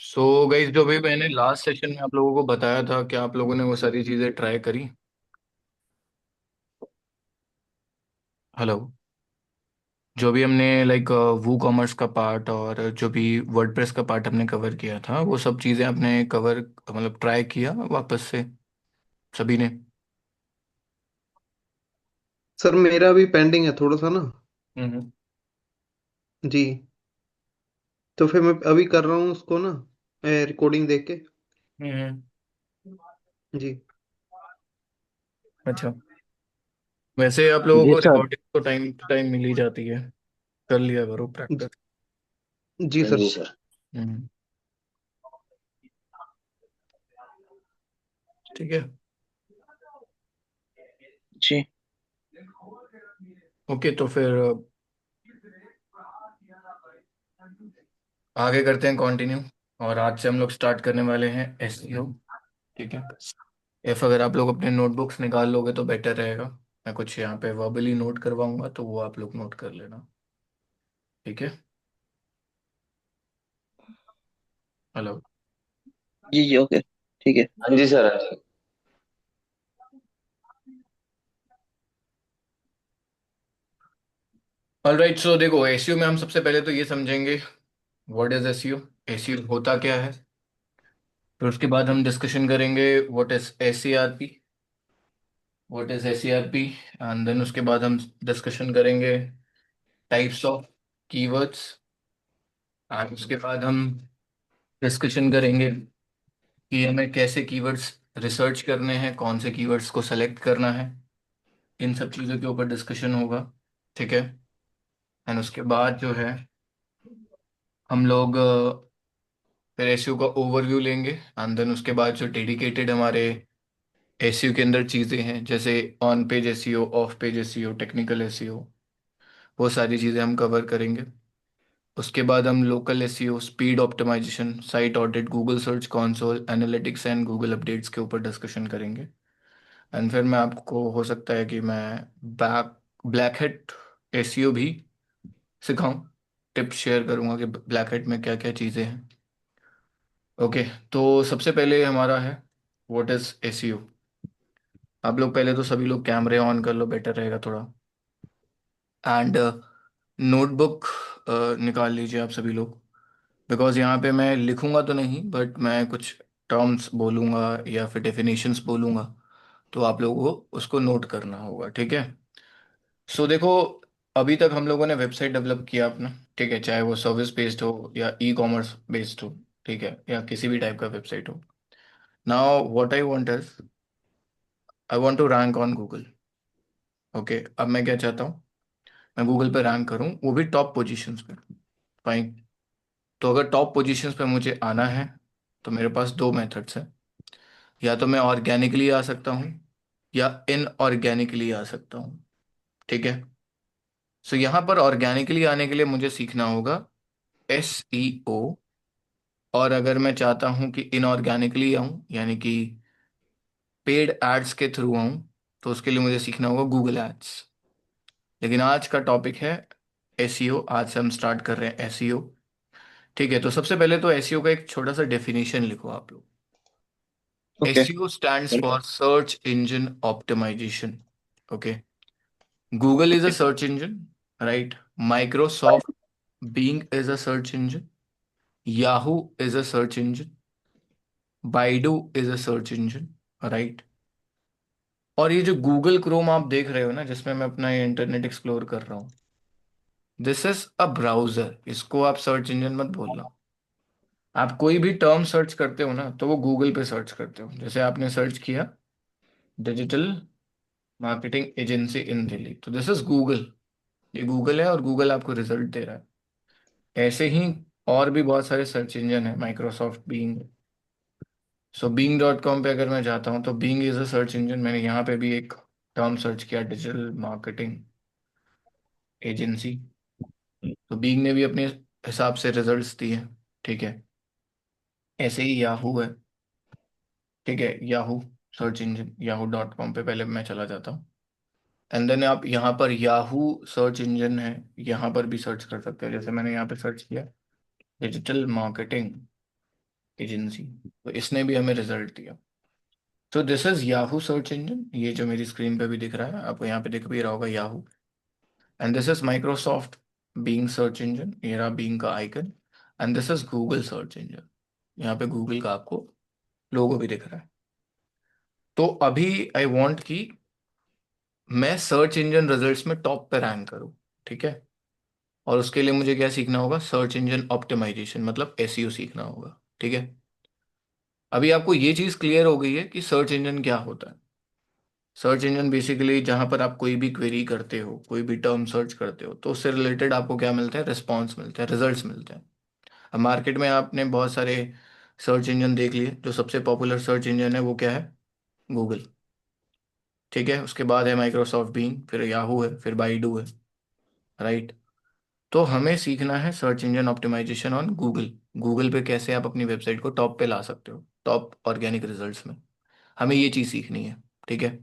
So guys, जो भी मैंने लास्ट सेशन में आप लोगों को बताया था, क्या आप लोगों ने वो सारी चीज़ें ट्राई करी? हेलो। जो भी हमने लाइक वू कॉमर्स का पार्ट और जो भी वर्डप्रेस का पार्ट हमने कवर किया था, वो सब चीज़ें आपने कवर मतलब ट्राई किया वापस से सभी ने? सर मेरा भी पेंडिंग है थोड़ा सा ना। हम्म। जी। तो फिर मैं अभी कर रहा हूँ उसको ना, रिकॉर्डिंग देख के। हम्म। जी। अच्छा। वैसे आप लोगों जी को सर। रिकॉर्डिंग तो टाइम टू टाइम मिल ही जाती है, कर लिया करो प्रैक्टिस। जी सर। जी सर। हम्म। ठीक है। जी। ओके, तो फिर आगे करते हैं कंटिन्यू। और आज से हम लोग स्टार्ट करने वाले हैं एसईओ। ठीक है। इफ अगर आप लोग अपने नोटबुक्स निकाल लोगे तो बेटर रहेगा। मैं कुछ यहाँ पे वर्बली नोट करवाऊंगा, तो वो आप लोग नोट कर लेना। ठीक है। हेलो। जी जी ओके ठीक है। हाँ जी सर, हाँ जी। ऑलराइट, सो देखो, एसईओ में हम सबसे पहले तो ये समझेंगे व्हाट इज एसईओ। एसईओ होता क्या है। फिर उसके बाद हम डिस्कशन करेंगे what is SERP. What is SERP. And then उसके बाद हम डिस्कशन करेंगे टाइप्स ऑफ कीवर्ड्स। एंड उसके बाद हम डिस्कशन करेंगे कि हमें कैसे कीवर्ड्स रिसर्च करने हैं, कौन से कीवर्ड्स को सेलेक्ट करना है। इन सब चीज़ों के ऊपर डिस्कशन होगा। ठीक है। एंड उसके बाद जो है हम लोग फिर एसईओ का ओवरव्यू लेंगे। एंड देन उसके बाद जो डेडिकेटेड हमारे एसईओ के अंदर चीज़ें हैं, जैसे on page SEO, off page SEO, technical SEO, वो सारी चीज़ें हम कवर करेंगे। उसके बाद हम local SEO, speed optimization, site audit, Google search console, analytics and Google updates के ऊपर डिस्कशन करेंगे। एंड फिर मैं आपको हो सकता है कि मैं ब्लैक हेट एसईओ भी सिखाऊं। टिप्स शेयर करूंगा कि ब्लैक हेट में क्या क्या चीज़ें हैं। ओके। तो सबसे पहले हमारा है व्हाट इज एसईओ। आप लोग पहले तो सभी लोग कैमरे ऑन कर लो, बेटर रहेगा थोड़ा। एंड नोटबुक निकाल लीजिए आप सभी लोग। बिकॉज यहाँ पे मैं लिखूंगा तो नहीं, बट मैं कुछ टर्म्स बोलूंगा या फिर डेफिनेशंस बोलूंगा, तो आप लोगों को उसको नोट करना होगा। ठीक है। सो देखो, अभी तक हम लोगों ने वेबसाइट डेवलप किया अपना। ठीक है, चाहे वो सर्विस बेस्ड हो या ई कॉमर्स बेस्ड हो। ठीक है, या किसी भी टाइप का वेबसाइट हो। Now what I want is, I want to rank on Google. Okay, अब मैं क्या चाहता हूँ, मैं गूगल पे रैंक करूँ, वो भी टॉप पोजीशंस पे। फाइन। तो अगर टॉप पोजीशंस पे मुझे आना है, तो मेरे पास दो मेथड्स हैं। या तो मैं ऑर्गेनिकली आ सकता हूँ, या इनऑर्गेनिकली आ सकता हूँ। ठीक है। सो यहाँ पर ऑर्गेनिकली आने के लिए मुझे सीखना होगा एसईओ। और अगर मैं चाहता हूँ कि इनऑर्गेनिकली आऊँ, यानी कि पेड एड्स के थ्रू आऊँ, तो उसके लिए मुझे सीखना होगा गूगल एड्स। लेकिन आज का टॉपिक है एसईओ। आज से हम स्टार्ट कर रहे हैं एसईओ। ठीक है, तो सबसे पहले तो एसईओ का एक छोटा सा डेफिनेशन लिखो आप लोग। Okay. SEO stands for search engine optimization. Okay. Google is a search engine, right? Microsoft Bing is a search engine. Yahoo is a search engine. Baidu is a search engine, right? और ये जो Google Chrome आप देख रहे हो ना, जिसमें मैं अपना ये इंटरनेट एक्सप्लोर कर रहा हूँ, दिस इज अ ब्राउजर। इसको आप सर्च इंजन मत बोलना। आप कोई भी टर्म सर्च करते हो ना, तो वो गूगल पे सर्च करते हो। जैसे आपने सर्च किया digital marketing agency in Delhi, तो दिस इज गूगल। ये गूगल है और गूगल आपको रिजल्ट दे रहा है। ऐसे ही और भी बहुत सारे सर्च इंजन है, Microsoft being. So being dot com पे अगर मैं जाता हूँ, तो being is a search engine. मैंने यहाँ पे भी एक टर्म सर्च किया, डिजिटल मार्केटिंग एजेंसी, तो बीइंग ने भी अपने हिसाब से रिजल्ट्स दिए। ठीक है। ऐसे ही याहू है। ठीक है, Yahoo search engine, Yahoo dot com पे पहले मैं चला जाता हूँ। एंड देन आप यहाँ पर याहू सर्च इंजन है, यहाँ पर भी सर्च कर सकते हैं। जैसे मैंने यहाँ पे सर्च किया डिजिटल मार्केटिंग एजेंसी। तो इसने भी हमें रिजल्ट दिया। तो this is Yahoo search engine, ये जो मेरी स्क्रीन पे भी दिख रहा है, आपको यहाँ पे दिख भी रहा होगा Yahoo. And this is Microsoft being search engine, ये रहा बीइंग का icon. And this is Google search engine, यहाँ पे गूगल का आपको लोगो भी दिख रहा है। तो अभी आई वांट कि मैं सर्च इंजन रिजल्ट्स में टॉप पे रैंक करूँ, ठीक है। और उसके लिए मुझे क्या सीखना होगा, सर्च इंजन ऑप्टिमाइजेशन मतलब एसईओ सीखना होगा, ठीक है। अभी आपको ये चीज़ क्लियर हो गई है कि सर्च इंजन क्या होता है। सर्च इंजन बेसिकली जहां पर आप कोई भी क्वेरी करते हो, कोई भी टर्म सर्च करते हो, तो उससे रिलेटेड आपको क्या मिलता है, रिस्पॉन्स मिलता है, रिजल्ट्स मिलते हैं। अब मार्केट में आपने बहुत सारे सर्च इंजन देख लिए, जो सबसे पॉपुलर सर्च इंजन है वो क्या है, गूगल, ठीक है। उसके बाद है माइक्रोसॉफ्ट बीइंग, फिर याहू है, फिर बाइडू है, राइट। तो हमें सीखना है search engine optimization on Google. Google पे कैसे आप अपनी वेबसाइट को टॉप पे ला सकते हो, टॉप ऑर्गेनिक रिजल्ट्स में, हमें ये चीज़ सीखनी है, ठीक है।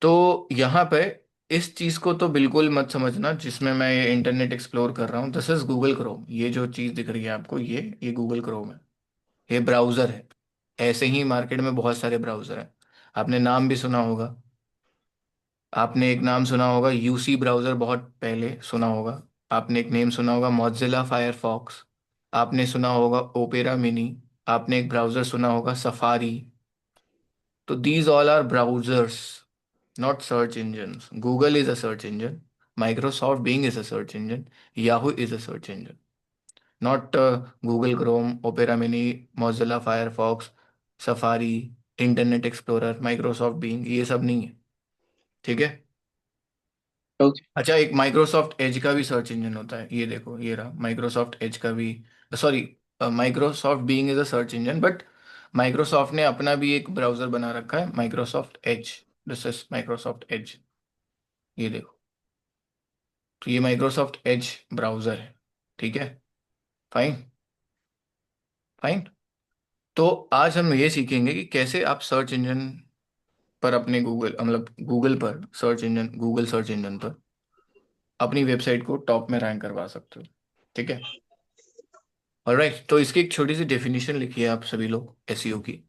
तो यहाँ पे इस चीज को तो बिल्कुल मत समझना जिसमें मैं ये इंटरनेट एक्सप्लोर कर रहा हूँ, दिस इज गूगल क्रोम। ये जो चीज दिख रही है आपको, ये गूगल क्रोम है, ये ब्राउजर है। ऐसे ही मार्केट में बहुत सारे ब्राउजर हैं, आपने नाम भी सुना होगा। आपने एक नाम सुना होगा यूसी ब्राउजर, बहुत पहले सुना होगा। आपने एक नेम सुना होगा मॉजिला फायरफॉक्स। आपने सुना होगा ओपेरा मिनी। आपने एक ब्राउजर सुना होगा सफारी। तो these all are browsers, not search engines. Google is a search engine. Microsoft Bing is a search engine. Yahoo is a search engine. Not Google Chrome, Opera Mini, Mozilla Firefox, Safari, internet explorer, Microsoft being, ये सब नहीं है, ठीक है। Okay. अच्छा, एक Microsoft Edge का भी सर्च इंजन होता है, ये देखो, ये रहा माइक्रोसॉफ्ट एज का भी। Sorry, Microsoft being is a search engine, but Microsoft ने अपना भी एक ब्राउजर बना रखा है, Microsoft Edge. This is Microsoft Edge, ये देखो। तो ये माइक्रोसॉफ्ट एज ब्राउजर है, ठीक है। Fine, fine. तो आज हम ये सीखेंगे कि कैसे आप सर्च इंजन पर अपने गूगल, मतलब गूगल पर search engine, Google search engine पर अपनी वेबसाइट को टॉप में रैंक करवा सकते हो, ठीक है। ऑलराइट, तो इसकी एक छोटी सी डेफिनेशन लिखिए आप सभी लोग एसईओ की।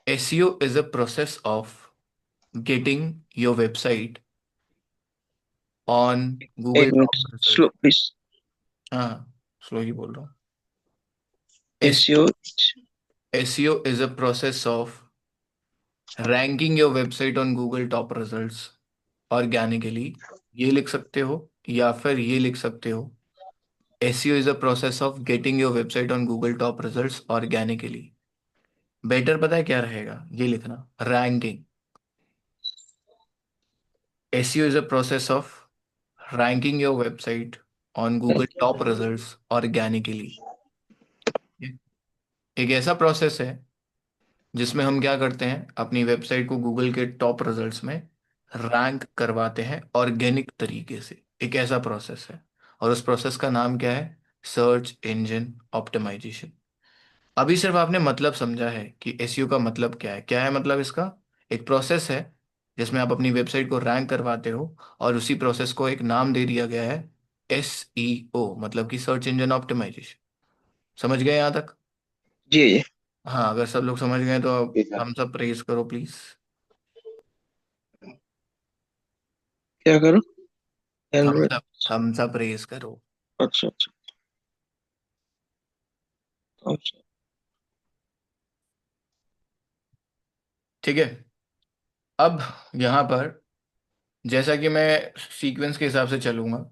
SEO is a process of getting your website on Google एक मिनट, टॉप स्लो रिजल्ट। प्लीज। हाँ, स्लो ही बोल रहा हूँ। SEO. SEO is a process of ranking your website on Google top results organically, ये लिख सकते हो, या फिर ये लिख सकते हो, SEO is a process of getting your website on Google top results organically. Better पता है क्या रहेगा, ये लिखना, ranking. SEO is a process of ranking your website on Google top results organically. एक ऐसा प्रोसेस है जिसमें हम क्या करते हैं, अपनी वेबसाइट को गूगल के टॉप रिजल्ट्स में रैंक करवाते हैं ऑर्गेनिक तरीके से। एक ऐसा प्रोसेस है, और उस प्रोसेस का नाम क्या है, सर्च इंजन ऑप्टिमाइजेशन। अभी सिर्फ आपने मतलब समझा है कि एसईओ का मतलब क्या है, क्या है मतलब इसका। एक प्रोसेस है जिसमें आप अपनी वेबसाइट को रैंक करवाते हो, और उसी प्रोसेस को एक नाम दे दिया गया है एसईओ, मतलब कि सर्च इंजन ऑप्टिमाइजेशन। समझ गए यहाँ तक। जी जी। हाँ, अगर सब लोग समझ गए तो हम सब प्रेज करो प्लीज। क्या करूँ? हम एंड्रॉइड। सब, हम सब रेस करो। अच्छा अच्छा। अच्छा। ठीक है। अब यहाँ पर जैसा कि मैं सीक्वेंस के हिसाब से चलूंगा,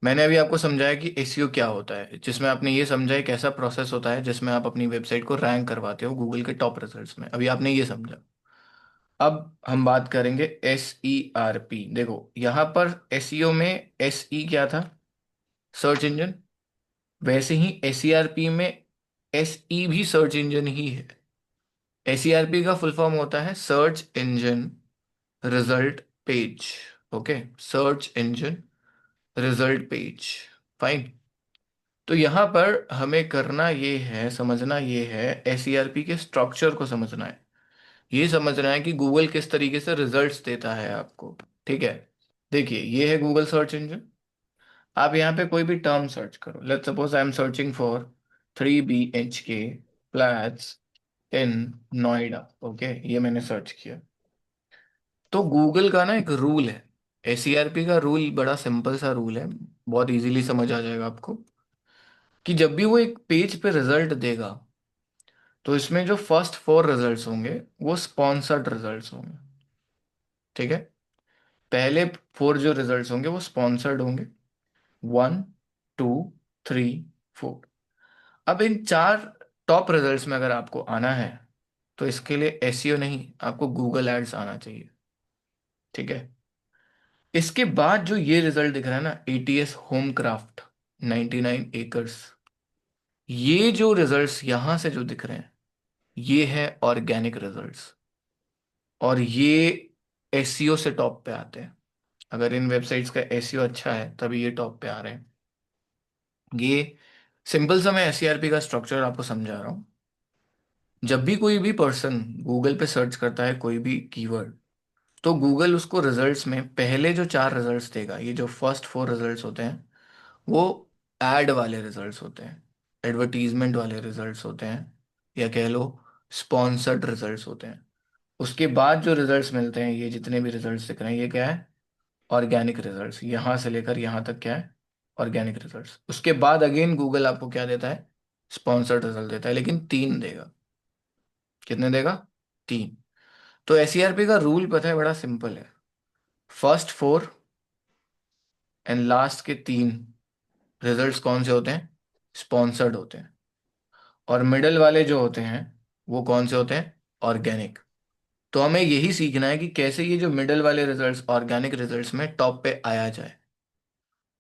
मैंने अभी आपको समझाया कि एसईओ क्या होता है, जिसमें आपने ये समझा है कैसा प्रोसेस होता है जिसमें आप अपनी वेबसाइट को रैंक करवाते हो गूगल के टॉप रिजल्ट्स में, अभी आपने ये समझा। अब हम बात करेंगे एसईआरपी। देखो यहाँ पर एसईओ में एसई क्या था, सर्च इंजन, वैसे ही एसईआरपी में एसई भी सर्च इंजन ही है। एसईआरपी का फुल फॉर्म होता है search engine result page. Okay, search engine result page. Fine. तो यहाँ पर हमें करना ये है, समझना ये है, एसईआरपी के स्ट्रक्चर को समझना है। ये समझना है कि गूगल किस तरीके से रिजल्ट्स देता है आपको, ठीक है। देखिए, ये है गूगल सर्च इंजन। आप यहाँ पे कोई भी टर्म सर्च करो, let's suppose I am searching for 3 BHK flats in Noida. Okay, ये मैंने सर्च किया। तो गूगल का ना एक रूल है, एसीआरपी का रूल बड़ा सिंपल सा रूल है, बहुत इजीली समझ आ जाएगा आपको, कि जब भी वो एक पेज पे रिजल्ट देगा तो इसमें जो फर्स्ट 4 रिजल्ट्स होंगे वो स्पॉन्सर्ड रिजल्ट्स होंगे। ठीक है, पहले 4 जो रिजल्ट्स होंगे वो स्पॉन्सर्ड होंगे, 1, 2, 3, 4। अब इन 4 टॉप रिजल्ट्स में अगर आपको आना है तो इसके लिए एसईओ नहीं, आपको गूगल एड्स आना चाहिए। ठीक है, इसके बाद जो ये रिजल्ट दिख रहा है ना, एटीएस होम क्राफ्ट 99 एकर्स, ये जो रिजल्ट्स यहां से जो दिख रहे हैं ये है ऑर्गेनिक रिजल्ट्स, और ये एसईओ से टॉप पे आते हैं। अगर इन वेबसाइट्स का एसईओ अच्छा है तभी ये टॉप पे आ रहे हैं। ये सिंपल सा मैं एसईआरपी का स्ट्रक्चर आपको समझा रहा हूँ। जब भी कोई भी पर्सन गूगल पे सर्च करता है कोई भी कीवर्ड, तो गूगल उसको रिजल्ट्स में पहले जो 4 रिजल्ट्स देगा, ये जो फर्स्ट 4 रिजल्ट्स होते हैं वो एड वाले रिजल्ट्स होते हैं, एडवर्टीजमेंट वाले रिजल्ट्स होते हैं, या कह लो स्पॉन्सर्ड रिजल्ट्स होते हैं। उसके बाद जो रिजल्ट्स मिलते हैं, ये जितने भी रिजल्ट्स दिख रहे हैं, ये क्या है, ऑर्गेनिक रिजल्ट्स। यहाँ से लेकर यहाँ तक क्या है, ऑर्गेनिक रिजल्ट्स। उसके बाद अगेन गूगल आपको क्या देता है, स्पॉन्सर्ड रिजल्ट देता है, लेकिन 3 देगा। कितने देगा, 3। तो एसईआरपी का रूल पता है, बड़ा सिंपल है। फर्स्ट 4 एंड लास्ट के 3 रिजल्ट्स कौन से होते हैं, स्पॉन्सर्ड होते हैं। और मिडल वाले जो होते हैं वो कौन से होते हैं, ऑर्गेनिक। तो हमें यही सीखना है कि कैसे ये जो मिडल वाले रिजल्ट्स ऑर्गेनिक रिजल्ट्स में टॉप पे आया जाए।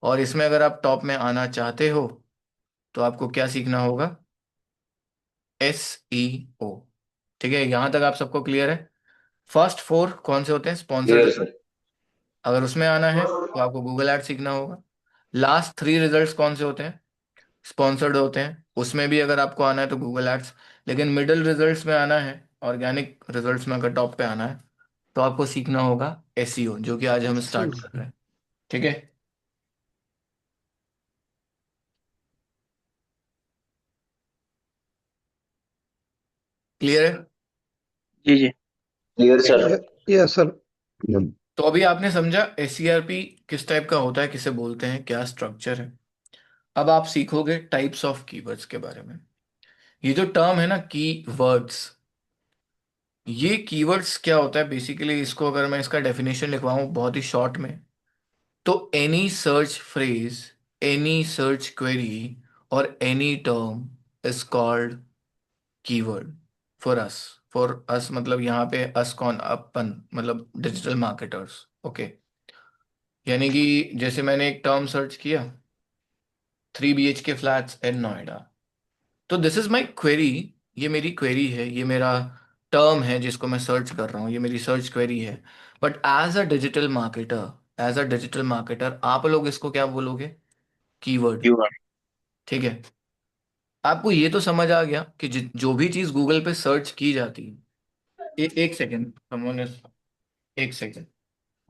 और इसमें अगर आप टॉप में आना चाहते हो तो आपको क्या सीखना होगा, एसईओ। ठीक है, यहां तक आप सबको क्लियर है। फर्स्ट 4 कौन से होते हैं, स्पॉन्सर्ड क्लियर रिजल्ट। सर। अगर उसमें आना है तो आपको गूगल एड सीखना होगा। लास्ट 3 रिजल्ट्स कौन से होते हैं, स्पॉन्सर्ड होते हैं, उसमें भी अगर आपको आना है तो गूगल एड्स। लेकिन मिडिल रिजल्ट्स में आना है, ऑर्गेनिक रिजल्ट्स में अगर टॉप पे आना है तो आपको सीखना होगा एसईओ, जो कि आज हम स्टार्ट कर रहे हैं। ठीक है, क्लियर है। जी जी। Clear sir. Yes sir. तो अभी आपने समझा एसईआरपी किस टाइप का होता है, किसे बोलते हैं, क्या स्ट्रक्चर है। अब आप सीखोगे टाइप्स ऑफ कीवर्ड्स के बारे में। ये जो टर्म है ना की वर्ड्स, ये कीवर्ड्स क्या होता है बेसिकली, इसको अगर मैं इसका डेफिनेशन लिखवाऊं बहुत ही शॉर्ट में, तो any search phrase, any search query और any term is called keyword for us. For us मतलब यहाँ पे अस कौन, अपन मतलब डिजिटल मार्केटर्स। ओके, यानी कि जैसे मैंने एक टर्म सर्च किया, 3 BHK फ्लैट्स इन नोएडा, तो दिस इज माई क्वेरी। ये मेरी क्वेरी है, ये मेरा टर्म है जिसको मैं सर्च कर रहा हूँ, ये मेरी सर्च क्वेरी है। But as a digital marketer आप लोग इसको क्या बोलोगे, कीवर्ड। क्यों। ठीक है, आपको ये तो समझ आ गया कि जो भी चीज गूगल पे सर्च की जाती है। एक सेकेंड, एक सेकेंड,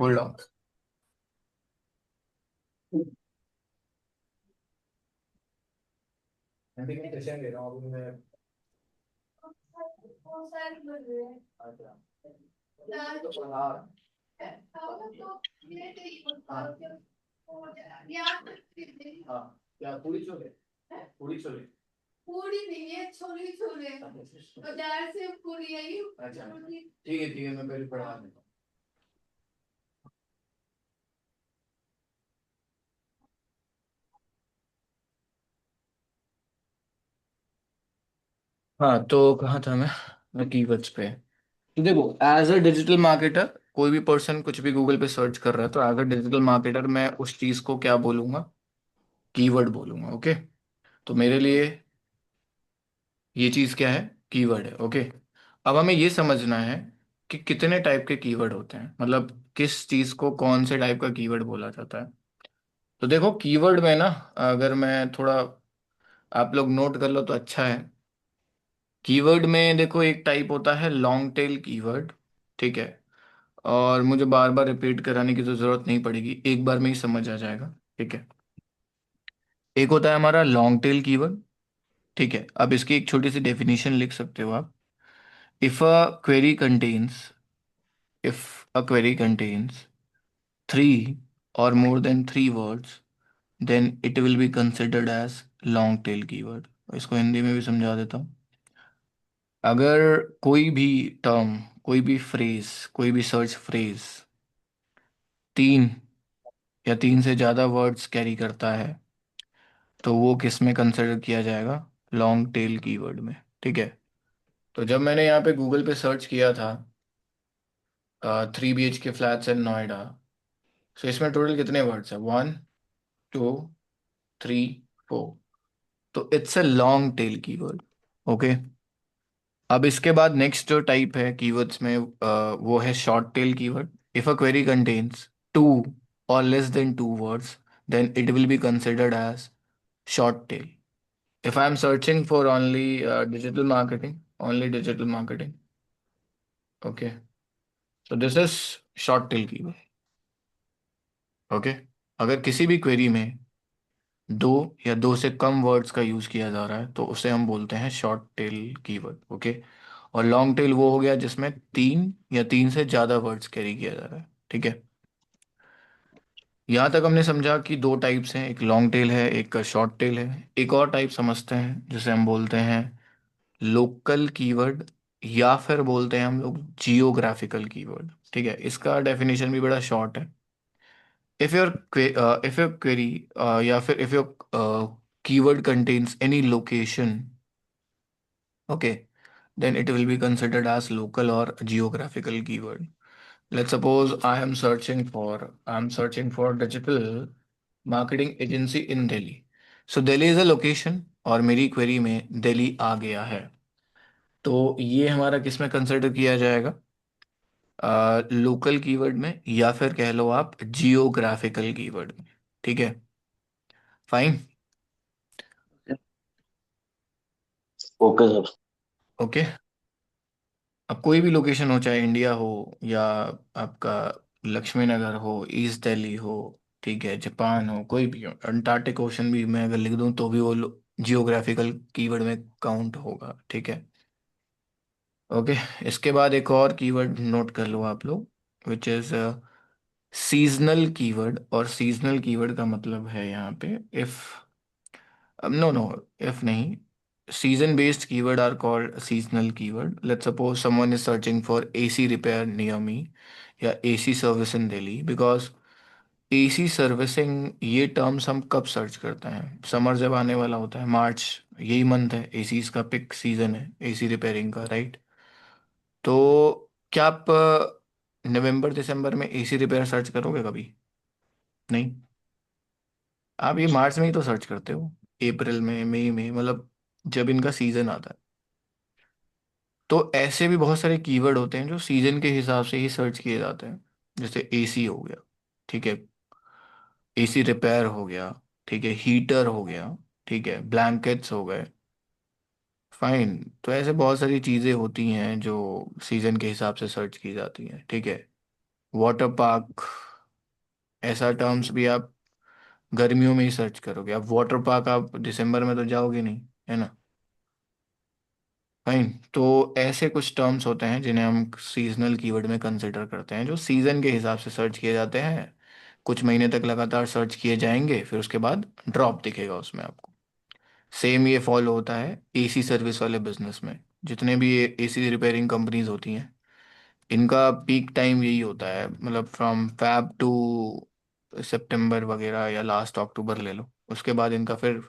होल्ड ऑन। मैं भी क्वेश्चन ले रहा हूँ अभी मैं। अच्छा, तो हाँ, हाँ, क्या पूरी छोले, पूरी छोले, पूरी नहीं है, छोले छोले बाजार से पूरी आई। अच्छा, ठीक है मैं पहले पढ़ा देता हूँ। हाँ, तो कहाँ था मैं कीवर्ड्स पे। तो देखो, एज अ डिजिटल मार्केटर कोई भी पर्सन कुछ भी गूगल पे सर्च कर रहा है, तो एज अ डिजिटल मार्केटर मैं उस चीज को क्या बोलूंगा, कीवर्ड बोलूंगा। ओके, तो मेरे लिए ये चीज क्या है, कीवर्ड है। ओके, अब हमें ये समझना है कि कितने टाइप के कीवर्ड होते हैं, मतलब किस चीज को कौन से टाइप का कीवर्ड बोला जाता है। तो देखो कीवर्ड में ना, अगर मैं थोड़ा, आप लोग नोट कर लो तो अच्छा है। कीवर्ड में देखो एक टाइप होता है लॉन्ग टेल कीवर्ड। ठीक है, और मुझे बार बार रिपीट कराने की तो जरूरत नहीं पड़ेगी, एक बार में ही समझ आ जाएगा। ठीक है, एक होता है हमारा लॉन्ग टेल कीवर्ड, ठीक है, अब इसकी एक छोटी सी डेफिनेशन लिख सकते हो आप। If a query contains if a query contains three और more than three words, then it will be considered as long tail keyword. इसको हिंदी में भी समझा देता हूँ। अगर कोई भी टर्म, कोई भी फ्रेज, कोई भी सर्च फ्रेज तीन या तीन से ज़्यादा वर्ड्स कैरी करता है, तो वो किस में कंसिडर किया जाएगा? लॉन्ग टेल कीवर्ड में। ठीक है। तो जब मैंने यहाँ पे गूगल पे सर्च किया था 3 BHK फ्लैट्स इन नोएडा, तो इसमें टोटल कितने वर्ड्स है? 1, 2, 3, 4। तो it's a long tail keyword. Okay. अब इसके बाद नेक्स्ट जो टाइप है कीवर्ड्स में, वो है short tail keyword. If a query contains two और less than two words, then it will be considered as short tail. If I'm searching for only digital marketing, only digital marketing, okay. So this is short tail keyword, okay. अगर किसी भी query में दो या दो से कम words का use किया जा रहा है, तो उसे हम बोलते हैं शॉर्ट टेल कीवर्ड, ओके। और लॉन्ग टेल वो हो गया जिसमें तीन या तीन से ज्यादा वर्ड्स कैरी किया जा रहा है। ठीक है। यहाँ तक हमने समझा कि दो टाइप्स हैं, एक लॉन्ग टेल है, एक शॉर्ट टेल है। एक और टाइप समझते हैं जिसे हम बोलते हैं लोकल कीवर्ड, या फिर बोलते हैं हम लोग जियोग्राफिकल कीवर्ड। ठीक है, इसका डेफिनेशन भी बड़ा शॉर्ट है। इफ योर क्वेरी या फिर if your keyword contains any location, okay, then it will be considered as local और geographical keyword. Let's suppose I am searching for digital marketing agency in Delhi. So Delhi is a location और मेरी query में दिल्ली आ गया है। तो ये हमारा किस में कंसिडर किया जाएगा? लोकल कीवर्ड में, या फिर कह लो आप जियोग्राफिकल कीवर्ड में। ठीक है, फाइन। Okay sir. ओके। अब कोई भी लोकेशन हो, चाहे इंडिया हो या आपका लक्ष्मी नगर हो, ईस्ट दिल्ली हो, ठीक है, जापान हो, कोई भी हो, अंटार्कटिक ओशन भी मैं अगर लिख दूं तो भी वो जियोग्राफिकल कीवर्ड में काउंट होगा। ठीक है। ओके। इसके बाद एक और कीवर्ड नोट कर लो आप लोग, विच इज सीजनल कीवर्ड। और सीजनल कीवर्ड का मतलब है यहाँ पे इफ, नो नो, इफ नहीं, season based keyword are called seasonal keyword. Let's suppose someone is searching for AC repair near me, या AC service in Delhi. Because AC servicing, ये terms हम कब सर्च करते हैं? समर जब आने वाला होता है, मार्च, यही मंथ है एसी का पिक सीजन है एसी रिपेयरिंग का, राइट? तो क्या आप नवंबर दिसंबर में एसी रिपेयर सर्च करोगे कभी? नहीं। आप ये मार्च में ही तो सर्च करते हो, अप्रैल में, मई में, मतलब जब इनका सीजन आता है। तो ऐसे भी बहुत सारे कीवर्ड होते हैं जो सीजन के हिसाब से ही सर्च किए जाते हैं। जैसे एसी हो गया, ठीक है, एसी रिपेयर हो गया, ठीक है, हीटर हो गया, ठीक है, ब्लैंकेट्स हो गए। फाइन। तो ऐसे बहुत सारी चीज़ें होती हैं जो सीजन के हिसाब से सर्च की जाती हैं। ठीक है। वाटर पार्क, ऐसा टर्म्स भी आप गर्मियों में ही सर्च करोगे। अब वाटर पार्क आप दिसंबर में तो जाओगे नहीं, है ना? फाइन। तो ऐसे कुछ टर्म्स होते हैं जिन्हें हम सीजनल कीवर्ड में कंसिडर करते हैं, जो सीजन के हिसाब से सर्च किए जाते हैं। कुछ महीने तक लगातार सर्च किए जाएंगे, फिर उसके बाद ड्रॉप दिखेगा उसमें आपको। सेम ये फॉलो होता है एसी सर्विस वाले बिजनेस में। जितने भी एसी रिपेयरिंग कंपनीज होती हैं, इनका पीक टाइम यही होता है, मतलब फ्रॉम फैब टू सितंबर वगैरह, या लास्ट अक्टूबर ले लो। उसके बाद इनका फिर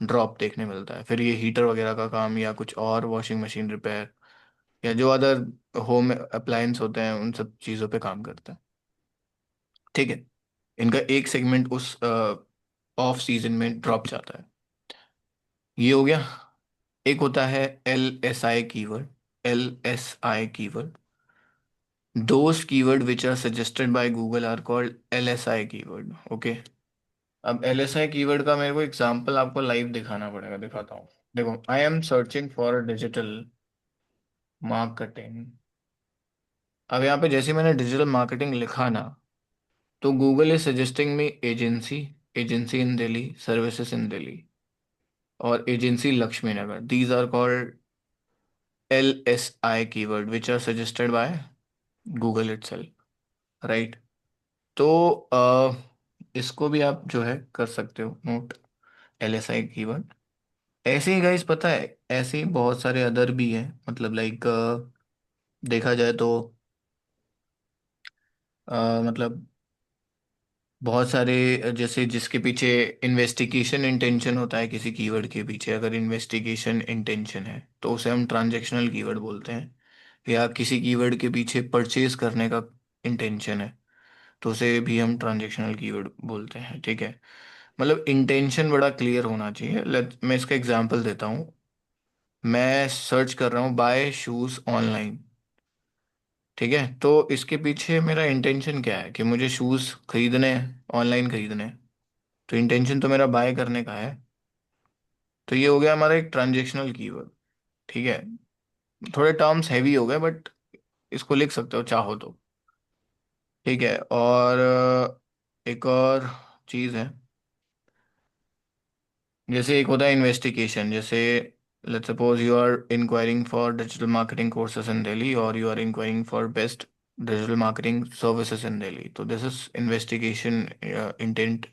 ड्रॉप देखने मिलता है। फिर ये हीटर वगैरह का काम, या कुछ और वॉशिंग मशीन रिपेयर, या जो अदर होम अप्लायंस होते हैं, उन सब चीज़ों पे काम करता है। ठीक है। इनका एक सेगमेंट उस ऑफ सीजन में ड्रॉप जाता है। ये हो गया। एक होता है LSI keyword. LSI keyword, those keyword which are suggested by Google are called LSI keyword. Okay. अब LSI कीवर्ड का मेरे को एग्जांपल आपको लाइव दिखाना पड़ेगा, दिखाता हूँ। देखो, आई am searching for digital marketing. अब यहाँ पे जैसे मैंने डिजिटल मार्केटिंग लिखा ना, तो Google is suggesting me agency, agency in Delhi, services in Delhi. और agency Lakshmi Nagar, these are called LSI keyword which are suggested by Google itself, right. तो इसको भी आप जो है कर सकते हो नोट, LSI कीवर्ड। ऐसे ही गाइस पता है, ऐसे ही बहुत सारे अदर भी हैं, मतलब लाइक देखा जाए तो मतलब बहुत सारे जैसे जिसके पीछे इन्वेस्टिगेशन इंटेंशन होता है, किसी कीवर्ड के पीछे अगर इन्वेस्टिगेशन इंटेंशन है तो उसे हम ट्रांजैक्शनल कीवर्ड बोलते हैं। या किसी कीवर्ड के पीछे परचेज करने का इंटेंशन है तो उसे भी हम ट्रांजैक्शनल कीवर्ड बोलते हैं, ठीक है। मतलब इंटेंशन बड़ा क्लियर होना चाहिए। मैं इसका एग्जांपल देता हूँ। मैं सर्च कर रहा हूँ बाय शूज़ ऑनलाइन, ठीक है। तो इसके पीछे मेरा इंटेंशन क्या है कि मुझे शूज़ खरीदने हैं, ऑनलाइन खरीदने हैं। तो इंटेंशन तो मेरा बाय करने का है। तो ये हो गया हमारा एक ट्रांजेक्शनल कीवर्ड, ठीक है। थोड़े टर्म्स हैवी हो गए बट इसको लिख सकते हो चाहो तो, ठीक है। और एक और चीज़ है, जैसे एक होता है इन्वेस्टिगेशन। जैसे let's suppose you are inquiring for digital marketing courses in Delhi, और you are inquiring for best digital marketing services in Delhi. तो this is investigation intent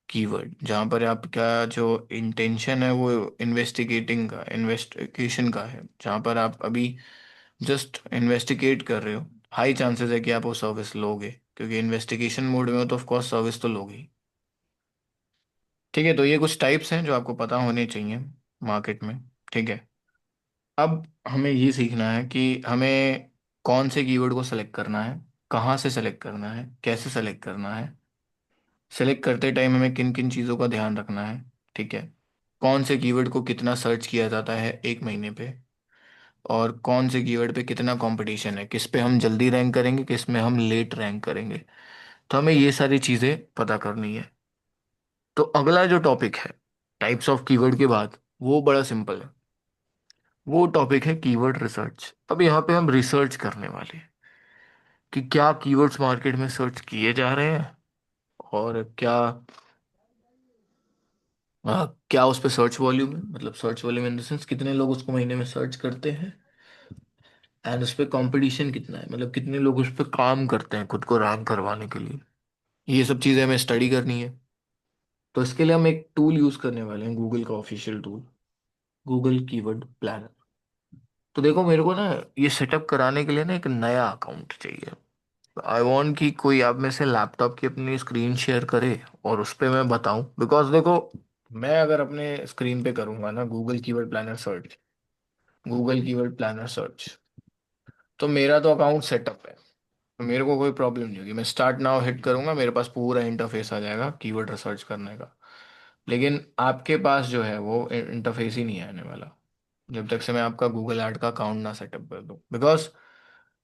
keyword, जहाँ पर आपका जो इंटेंशन है वो इन्वेस्टिगेटिंग का, इन्वेस्टिगेशन का है, जहाँ पर आप अभी जस्ट इन्वेस्टिगेट कर रहे हो। हाई चांसेस है कि आप वो सर्विस लोगे, क्योंकि इन्वेस्टिगेशन मोड में हो तो ऑफ कोर्स सर्विस तो लोगे ही। ठीक है, तो ये कुछ टाइप्स हैं जो आपको पता होने चाहिए मार्केट में, ठीक है। अब हमें ये सीखना है कि हमें कौन से कीवर्ड को सेलेक्ट करना है, कहाँ से सेलेक्ट करना है, कैसे सेलेक्ट करना है, सेलेक्ट करते टाइम हमें किन किन चीज़ों का ध्यान रखना है, ठीक है। कौन से कीवर्ड को कितना सर्च किया जाता है एक महीने पे, और कौन से कीवर्ड पे कितना कंपटीशन है, किस पे हम जल्दी रैंक करेंगे, किस में हम लेट रैंक करेंगे। तो हमें ये सारी चीज़ें पता करनी है। तो अगला जो टॉपिक है टाइप्स ऑफ कीवर्ड के बाद, वो बड़ा सिंपल है। वो टॉपिक है कीवर्ड रिसर्च। अब यहाँ पे हम रिसर्च करने वाले हैं कि क्या कीवर्ड्स मार्केट में सर्च किए जा रहे हैं, और क्या क्या उस पर सर्च वॉल्यूम है, मतलब search volume in the sense कितने लोग उसको महीने में सर्च करते हैं, एंड उस पर कंपटीशन कितना है, मतलब कितने लोग उस पर काम करते हैं खुद को रैंक करवाने के लिए। ये सब चीज़ें हमें स्टडी करनी है। तो इसके लिए हम एक टूल यूज़ करने वाले हैं, गूगल का official tool, Google keyword planner. तो देखो मेरे को ना ये सेटअप कराने के लिए ना एक नया अकाउंट चाहिए। आई वांट कि कोई आप में से लैपटॉप की अपनी स्क्रीन शेयर करे और उस पे मैं बताऊं, बिकॉज देखो मैं अगर अपने स्क्रीन पे करूंगा ना Google keyword planner search, Google keyword planner search, तो मेरा तो अकाउंट सेटअप है, तो मेरे को कोई प्रॉब्लम नहीं होगी। मैं स्टार्ट नाउ हिट करूंगा, मेरे पास पूरा इंटरफेस आ जाएगा कीवर्ड रिसर्च करने का। लेकिन आपके पास जो है वो इंटरफेस ही नहीं आने वाला जब तक से मैं आपका गूगल ऐड का अकाउंट ना सेटअप कर दूं। बिकॉज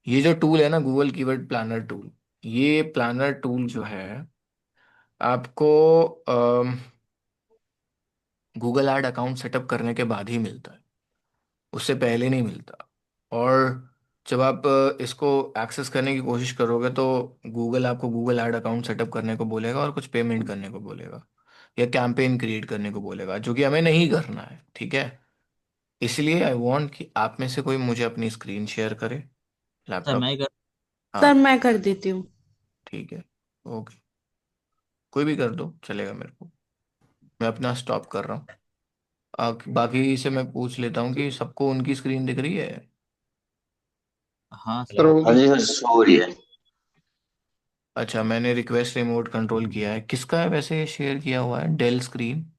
ये जो टूल है ना गूगल कीवर्ड प्लानर टूल, ये प्लानर टूल जो है आपको गूगल ऐड अकाउंट सेटअप करने के बाद ही मिलता है, उससे पहले नहीं मिलता। और जब आप इसको एक्सेस करने की कोशिश करोगे तो गूगल आपको गूगल ऐड अकाउंट सेटअप करने को बोलेगा और कुछ पेमेंट करने को बोलेगा, या कैंपेन क्रिएट करने को बोलेगा, जो कि हमें नहीं करना है, ठीक है। इसलिए आई वांट कि आप में से कोई मुझे अपनी स्क्रीन शेयर करे सर लैपटॉप। मैं कर हाँ सर मैं कर देती हूँ। ठीक है, ओके, कोई भी कर दो चलेगा मेरे को। मैं अपना स्टॉप कर रहा हूँ। बाकी से मैं पूछ लेता हूँ कि सबको उनकी स्क्रीन दिख रही है। हाँ सर सर। होगी। हाँ जी सर, सो हो रही है। अच्छा, मैंने रिक्वेस्ट रिमोट कंट्रोल किया है, किसका है वैसे ये शेयर किया हुआ है डेल स्क्रीन,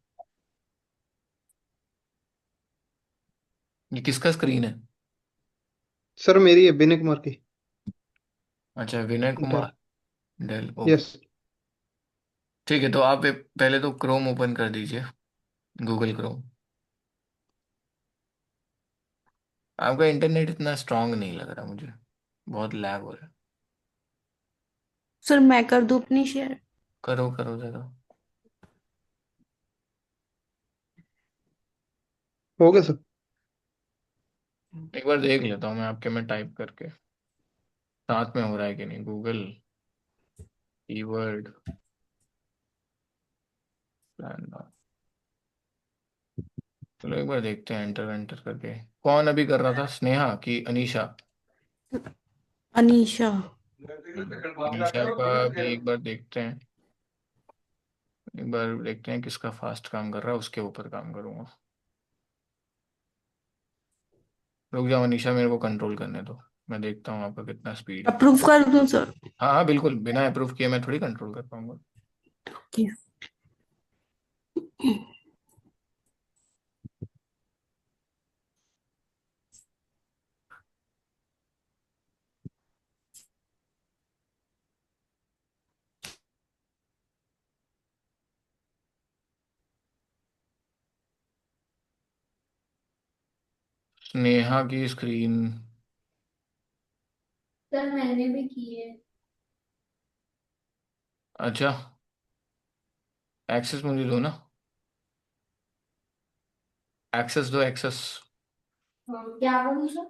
ये किसका स्क्रीन है? सर मेरी है विनय कुमार की। अच्छा विनय डेल। कुमार, डेल, ओके। यस। ठीक है, तो आप पहले तो क्रोम ओपन कर दीजिए, गूगल क्रोम। आपका इंटरनेट इतना स्ट्रांग नहीं लग रहा मुझे, बहुत लैग हो रहा है। सर मैं कर दूँ अपनी शेयर। करो करो जरा। हो गया सर। एक बार देख लेता हूँ मैं आपके में टाइप करके, साथ में हो रहा है कि नहीं। गूगल कीवर्ड प्लान, चलो एक बार देखते हैं, एंटर एंटर करके। कौन अभी कर रहा था, स्नेहा कि अनीशा? अनीशा। अनीशा का भी एक बार देखते हैं। एक बार देखते हैं किसका फास्ट काम कर रहा है, उसके ऊपर काम करूंगा। रुक जाओ अनीशा, मेरे को कंट्रोल करने दो। मैं देखता हूँ आपका कितना स्पीड है। अप्रूव कर दूं सर? हाँ हाँ बिल्कुल, बिना अप्रूव किए मैं थोड़ी कंट्रोल कर पाऊंगा। ओके। स्नेहा की स्क्रीन। सर मैंने भी की है। अच्छा, एक्सेस मुझे दो ना, एक्सेस दो, एक्सेस। हाँ, क्या बोलूं सर?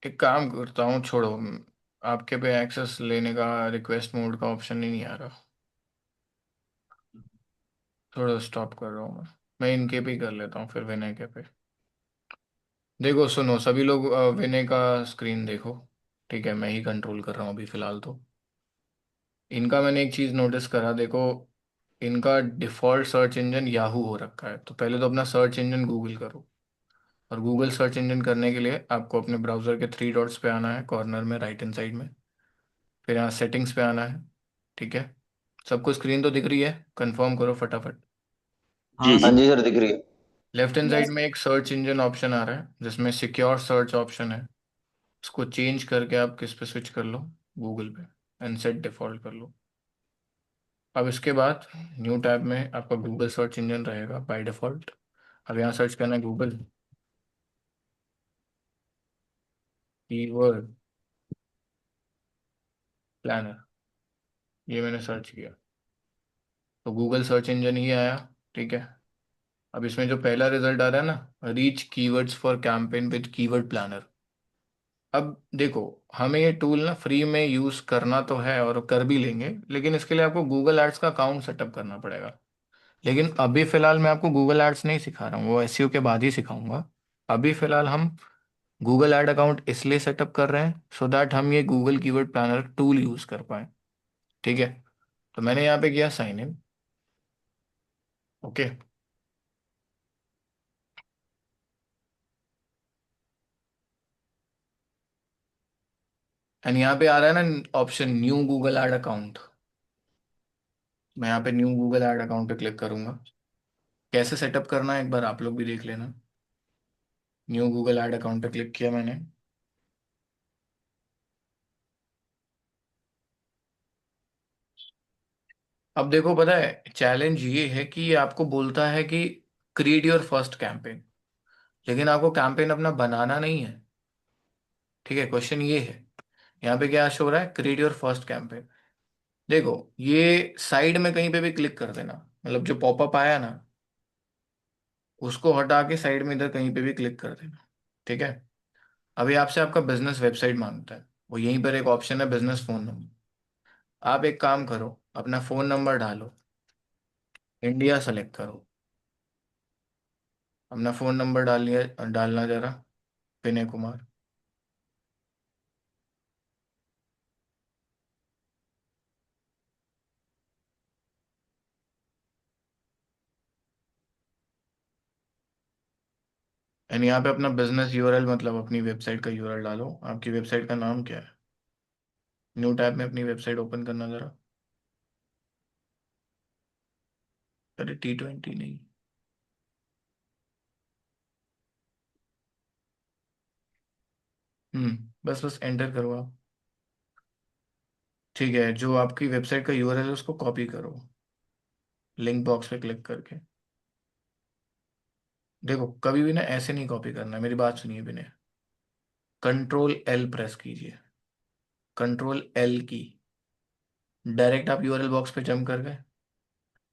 एक काम करता हूँ, छोड़ो। आपके पे एक्सेस लेने का रिक्वेस्ट मोड का ऑप्शन ही नहीं आ रहा। थोड़ा स्टॉप कर रहा हूँ मैं इनके पे ही कर लेता हूँ फिर, विनय के पे। देखो सुनो सभी लोग, विनय का स्क्रीन देखो। ठीक है, मैं ही कंट्रोल कर रहा हूँ अभी फिलहाल तो। इनका मैंने एक चीज़ नोटिस करा, देखो। इनका डिफ़ॉल्ट सर्च इंजन याहू हो रखा है, तो पहले तो अपना सर्च इंजन गूगल करो। और गूगल सर्च इंजन करने के लिए आपको अपने ब्राउज़र के थ्री डॉट्स पे आना है, कॉर्नर में राइट हैंड साइड में। फिर यहाँ सेटिंग्स पे आना है। ठीक है, सबको स्क्रीन तो दिख रही है? कंफर्म करो फटाफट। हाँ हाँ सर। जी सर, दिख रही है। Left hand side yes. में एक सर्च इंजन ऑप्शन आ रहा है जिसमें सिक्योर सर्च ऑप्शन है। उसको चेंज करके आप किस पे स्विच कर लो, गूगल पे, एंड सेट डिफ़ॉल्ट कर लो। अब इसके बाद न्यू टैब में आपका गूगल सर्च इंजन रहेगा बाय डिफ़ॉल्ट। अब यहाँ सर्च करना है गूगल कीवर्ड प्लानर। ये मैंने सर्च किया तो गूगल सर्च इंजन ही आया। ठीक है, अब इसमें जो पहला रिजल्ट आ रहा है ना, reach keywords for campaign with keyword planner. अब देखो, हमें ये टूल ना फ्री में यूज़ करना तो है और कर भी लेंगे, लेकिन इसके लिए आपको गूगल एड्स का अकाउंट सेटअप करना पड़ेगा। लेकिन अभी फिलहाल मैं आपको गूगल एड्स नहीं सिखा रहा हूँ, वो एसईओ के बाद ही सिखाऊंगा। अभी फिलहाल हम गूगल ऐड अकाउंट इसलिए सेटअप कर रहे हैं सो दैट हम ये Google keyword planner tool use कर पाए। ठीक है, तो मैंने यहाँ पे किया साइन इन। ओके, एंड यहाँ पे आ रहा है ना option new Google ad account. मैं यहाँ पे न्यू गूगल ऐड अकाउंट पे क्लिक करूंगा। कैसे सेटअप करना है एक बार आप लोग भी देख लेना। न्यू गूगल ऐड अकाउंट पे क्लिक किया मैंने। अब देखो, पता है चैलेंज ये है कि ये आपको बोलता है कि क्रिएट योर फर्स्ट कैंपेन, लेकिन आपको कैंपेन अपना बनाना नहीं है। ठीक है, क्वेश्चन ये है। यहाँ पे क्या शो हो रहा है, क्रिएट योर फर्स्ट कैंपेन। देखो, ये साइड में कहीं पे भी क्लिक कर देना, मतलब जो पॉपअप आया ना, उसको हटा के साइड में इधर कहीं पे भी क्लिक कर देना। ठीक है, अभी आपसे आपका बिजनेस वेबसाइट मांगता है, वो यहीं पर एक ऑप्शन है बिजनेस फोन नंबर। आप एक काम करो, अपना फोन नंबर डालो, इंडिया सेलेक्ट करो। अपना फोन नंबर डाल लिया, डालना जरा, विनय कुमार। एंड यहाँ पे अपना बिजनेस यूआरएल, मतलब अपनी वेबसाइट का यूआरएल डालो। आपकी वेबसाइट का नाम क्या है? न्यू टैब में अपनी वेबसाइट ओपन करना जरा। अरे T20 नहीं। बस बस एंटर करो आप। ठीक है, जो आपकी वेबसाइट का यूआरएल है उसको कॉपी करो, लिंक बॉक्स पे क्लिक करके। देखो, कभी भी ना ऐसे नहीं कॉपी करना है, मेरी बात सुनिए विनय। कंट्रोल एल प्रेस कीजिए, कंट्रोल एल की। डायरेक्ट आप यूआरएल बॉक्स पे जंप कर गए।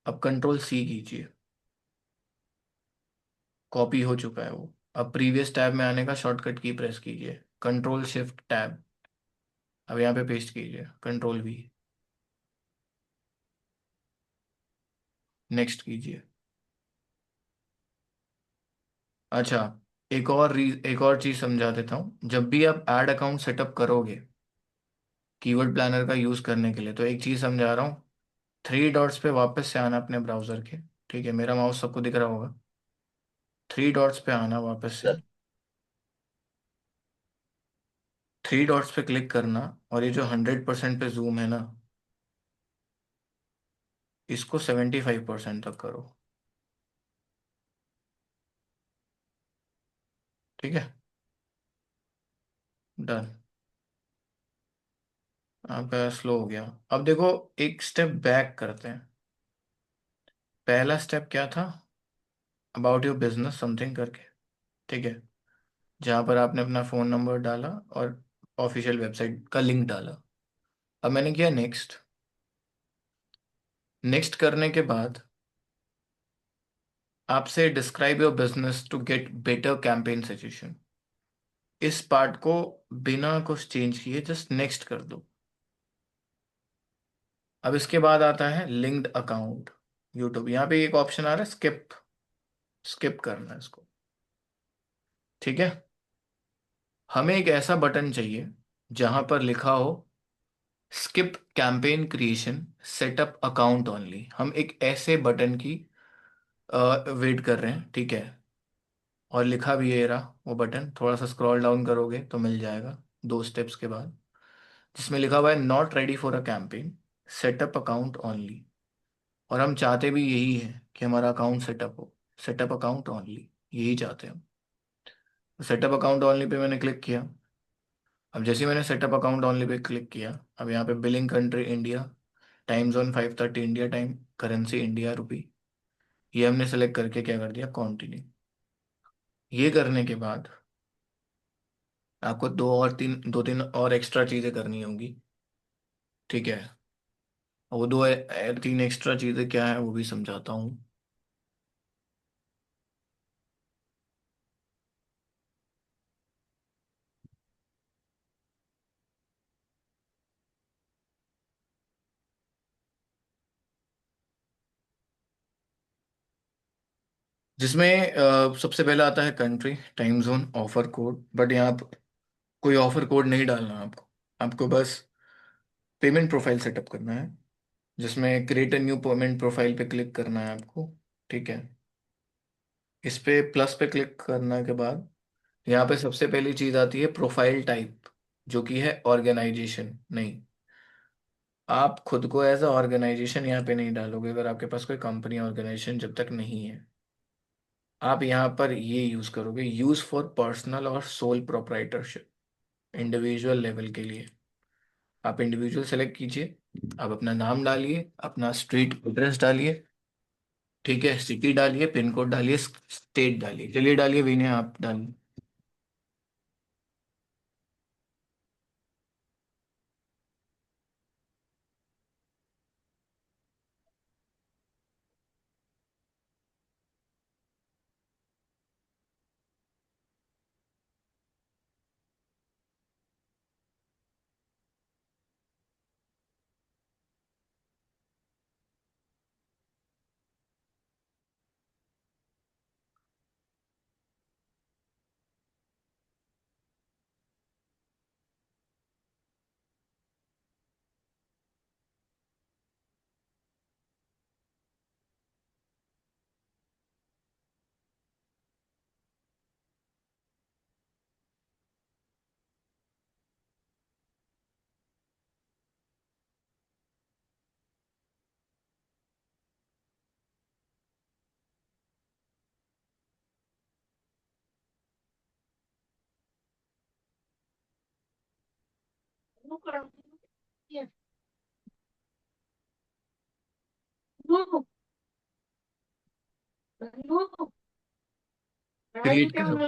अब कंट्रोल सी कीजिए, कॉपी हो चुका है वो। अब प्रीवियस टैब में आने का शॉर्टकट की प्रेस कीजिए, कंट्रोल शिफ्ट टैब। अब यहाँ पे पेस्ट कीजिए, कंट्रोल वी। नेक्स्ट कीजिए। अच्छा, एक और चीज समझा देता हूँ। जब भी आप ऐड अकाउंट सेटअप करोगे कीवर्ड प्लानर का यूज करने के लिए, तो एक चीज समझा रहा हूँ। थ्री डॉट्स पे वापस से आना अपने ब्राउजर के। ठीक है, मेरा माउस सबको दिख रहा होगा। थ्री डॉट्स पे आना वापस से। थ्री डॉट्स पे क्लिक करना, और ये जो 100% पे जूम है ना, इसको 75% तक करो। ठीक है, डन। आपका स्लो हो गया। अब देखो, एक स्टेप बैक करते हैं। पहला स्टेप क्या था? अबाउट योर बिजनेस समथिंग करके। ठीक है, जहाँ पर आपने अपना फ़ोन नंबर डाला और ऑफिशियल वेबसाइट का लिंक डाला। अब मैंने किया नेक्स्ट। नेक्स्ट करने के बाद आपसे describe your business to get better campaign suggestion. इस पार्ट को बिना कुछ चेंज किए जस्ट नेक्स्ट कर दो। अब इसके बाद आता है लिंक्ड अकाउंट यूट्यूब। यहाँ पे एक ऑप्शन आ रहा है स्किप। स्किप करना है इसको। ठीक है, हमें एक ऐसा बटन चाहिए जहां पर लिखा हो skip campaign creation, setup account only. हम एक ऐसे बटन की वेट कर रहे हैं। ठीक है, और लिखा भी है रहा वो बटन। थोड़ा सा स्क्रॉल डाउन करोगे तो मिल जाएगा दो स्टेप्स के बाद, जिसमें लिखा हुआ है not ready for a campaign, setup account only. और हम चाहते भी यही है कि हमारा अकाउंट सेटअप हो। सेटअप अकाउंट ओनली, यही चाहते हैं हम। सेटअप अकाउंट ओनली पे मैंने क्लिक किया। अब जैसे ही मैंने सेटअप अकाउंट ओनली पे क्लिक किया, अब यहाँ पे billing country India, time zone 5:30 India time, currency India rupee, ये हमने सेलेक्ट करके क्या कर दिया, कंटिन्यू। ये करने के बाद आपको दो तीन और एक्स्ट्रा चीजें करनी होंगी। ठीक है, वो तीन एक्स्ट्रा चीजें क्या है वो भी समझाता हूँ। जिसमें सबसे पहला आता है country, time zone, offer code. But यहाँ पर कोई ऑफर कोड नहीं डालना आपको। आपको बस पेमेंट प्रोफाइल सेटअप करना है, जिसमें create a new payment profile पे क्लिक करना है आपको। ठीक है, इस पे प्लस पे क्लिक करने के बाद यहाँ पे सबसे पहली चीज आती है प्रोफाइल टाइप, जो कि है ऑर्गेनाइजेशन। नहीं, आप खुद को एज अ ऑर्गेनाइजेशन यहाँ पे नहीं डालोगे अगर आपके पास कोई कंपनी ऑर्गेनाइजेशन जब तक नहीं है। आप यहाँ पर ये यूज करोगे, यूज फॉर पर्सनल और सोल प्रोप्राइटरशिप, इंडिविजुअल लेवल के लिए। आप इंडिविजुअल सेलेक्ट कीजिए। आप अपना नाम डालिए, अपना स्ट्रीट एड्रेस डालिए। ठीक है, सिटी डालिए, पिन कोड डालिए, स्टेट डालिए। चलिए डालिए, विनय आप डालिए। क्रिएट करो।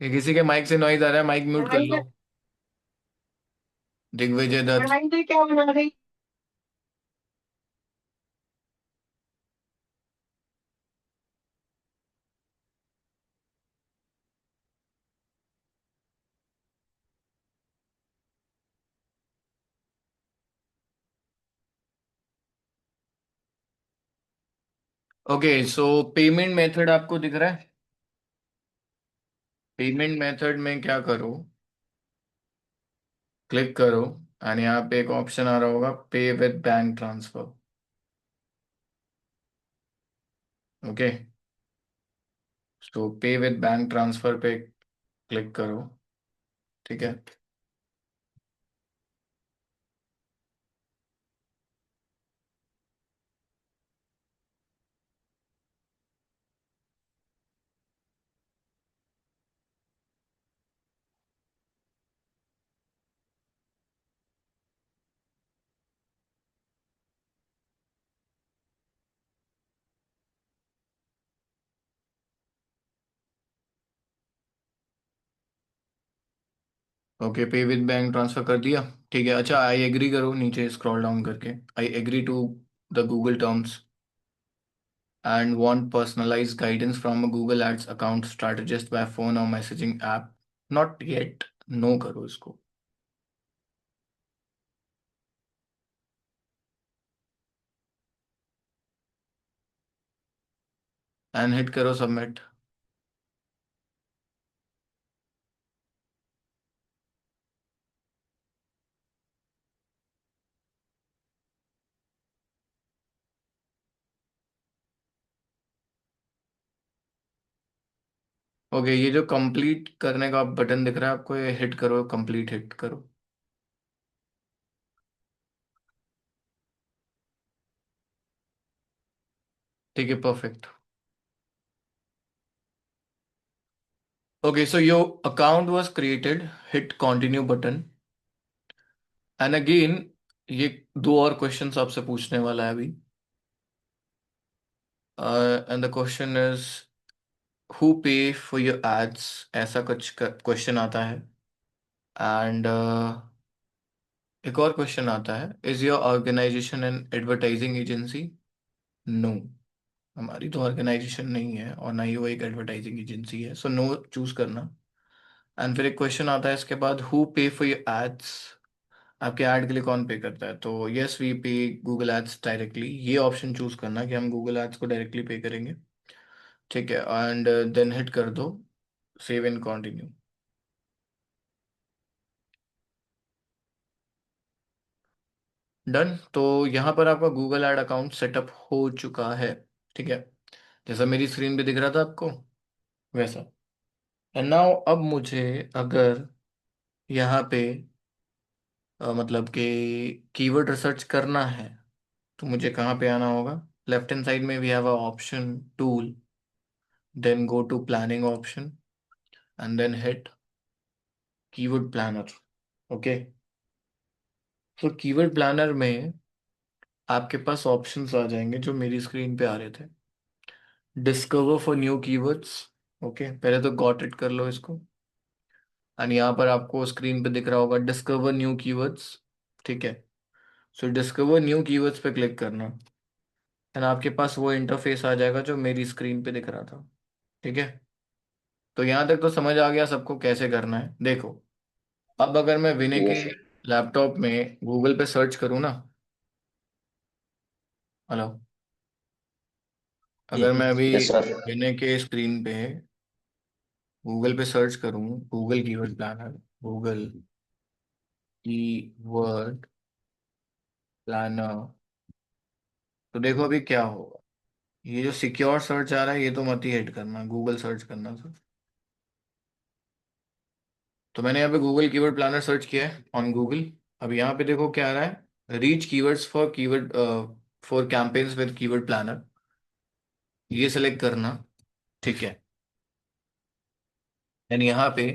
ये किसी के माइक से नॉइज आ रहा है, माइक म्यूट कर लो। Digvijay Dutt. Okay, so payment method आपको दिख रहा है। पेमेंट मेथड में क्या करो, क्लिक करो एंड यहाँ पे एक ऑप्शन आ रहा होगा, पे विद बैंक ट्रांसफर। ओके, सो पे विद बैंक ट्रांसफर पे क्लिक करो। ठीक है। ओके, पे विद बैंक ट्रांसफर कर दिया। ठीक है, अच्छा आई एग्री करो, नीचे स्क्रॉल डाउन करके, I agree to the Google terms and want personalized guidance from a Google Ads account strategist by phone or messaging app. Not yet. No करो इसको। एंड हिट करो सबमिट। ओके, ये जो complete करने का button दिख रहा है आपको, ये हिट करो, कंप्लीट हिट करो। ठीक है, perfect. Okay, so your account was created, hit continue button and again ये दो और क्वेश्चंस आपसे पूछने वाला है अभी। And the question is who pay for your ads, ऐसा कुछ क्वेश्चन आता है। एंड एक और क्वेश्चन आता है, is your organization an advertising agency? No, हमारी तो ऑर्गेनाइजेशन नहीं है और ना ही वो एक एडवर्टाइजिंग एजेंसी है, सो नो चूज करना। एंड फिर एक क्वेश्चन आता है इसके बाद, who pay for your ads, आपके ऐड के लिए कौन पे करता है? तो yes we pay Google ads directly, ये ऑप्शन चूज करना कि हम गूगल एड्स को डायरेक्टली पे करेंगे। ठीक है, एंड देन हिट कर दो सेव एंड कंटिन्यू। डन। तो यहाँ पर आपका गूगल एड अकाउंट सेटअप हो चुका है। ठीक है, जैसा मेरी स्क्रीन पे दिख रहा था आपको वैसा। एंड नाउ अब मुझे अगर यहाँ पे मतलब कि कीवर्ड रिसर्च करना है तो मुझे कहाँ पे आना होगा? लेफ्ट हैंड साइड में we have a option tool, then go to planning option and then hit keyword planner. Okay, तो कीवर्ड प्लानर में आपके पास ऑप्शंस आ जाएंगे जो मेरी स्क्रीन पे आ रहे थे। Discover for new keywords. Okay, पहले तो गॉट इट कर लो इसको। एंड यहाँ पर आपको स्क्रीन पे दिख रहा होगा डिस्कवर न्यू कीवर्ड्स। ठीक है, सो डिस्कवर न्यू कीवर्ड्स पे क्लिक करना एंड आपके पास वो इंटरफेस आ जाएगा जो मेरी स्क्रीन पे दिख रहा था। ठीक है, तो यहाँ तक तो समझ आ गया सबको कैसे करना है। देखो, अब अगर मैं विनय के यस सर। लैपटॉप में गूगल पे सर्च करूँ ना, हेलो, जी अगर मैं अभी यस सर। विनय के स्क्रीन पे गूगल पे सर्च करूँ, Google keyword planner, Google keyword planner, तो देखो अभी क्या होगा। ये जो सिक्योर सर्च आ रहा है ये तो मत ही हिट करना, गूगल सर्च करना सर। तो मैंने यहाँ पे गूगल कीवर्ड प्लानर सर्च किया है ऑन गूगल। अब यहाँ पे देखो क्या आ रहा है, reach keywords for keyword for campaigns with keyword planner, ये सेलेक्ट करना। ठीक है, एंड यहाँ पे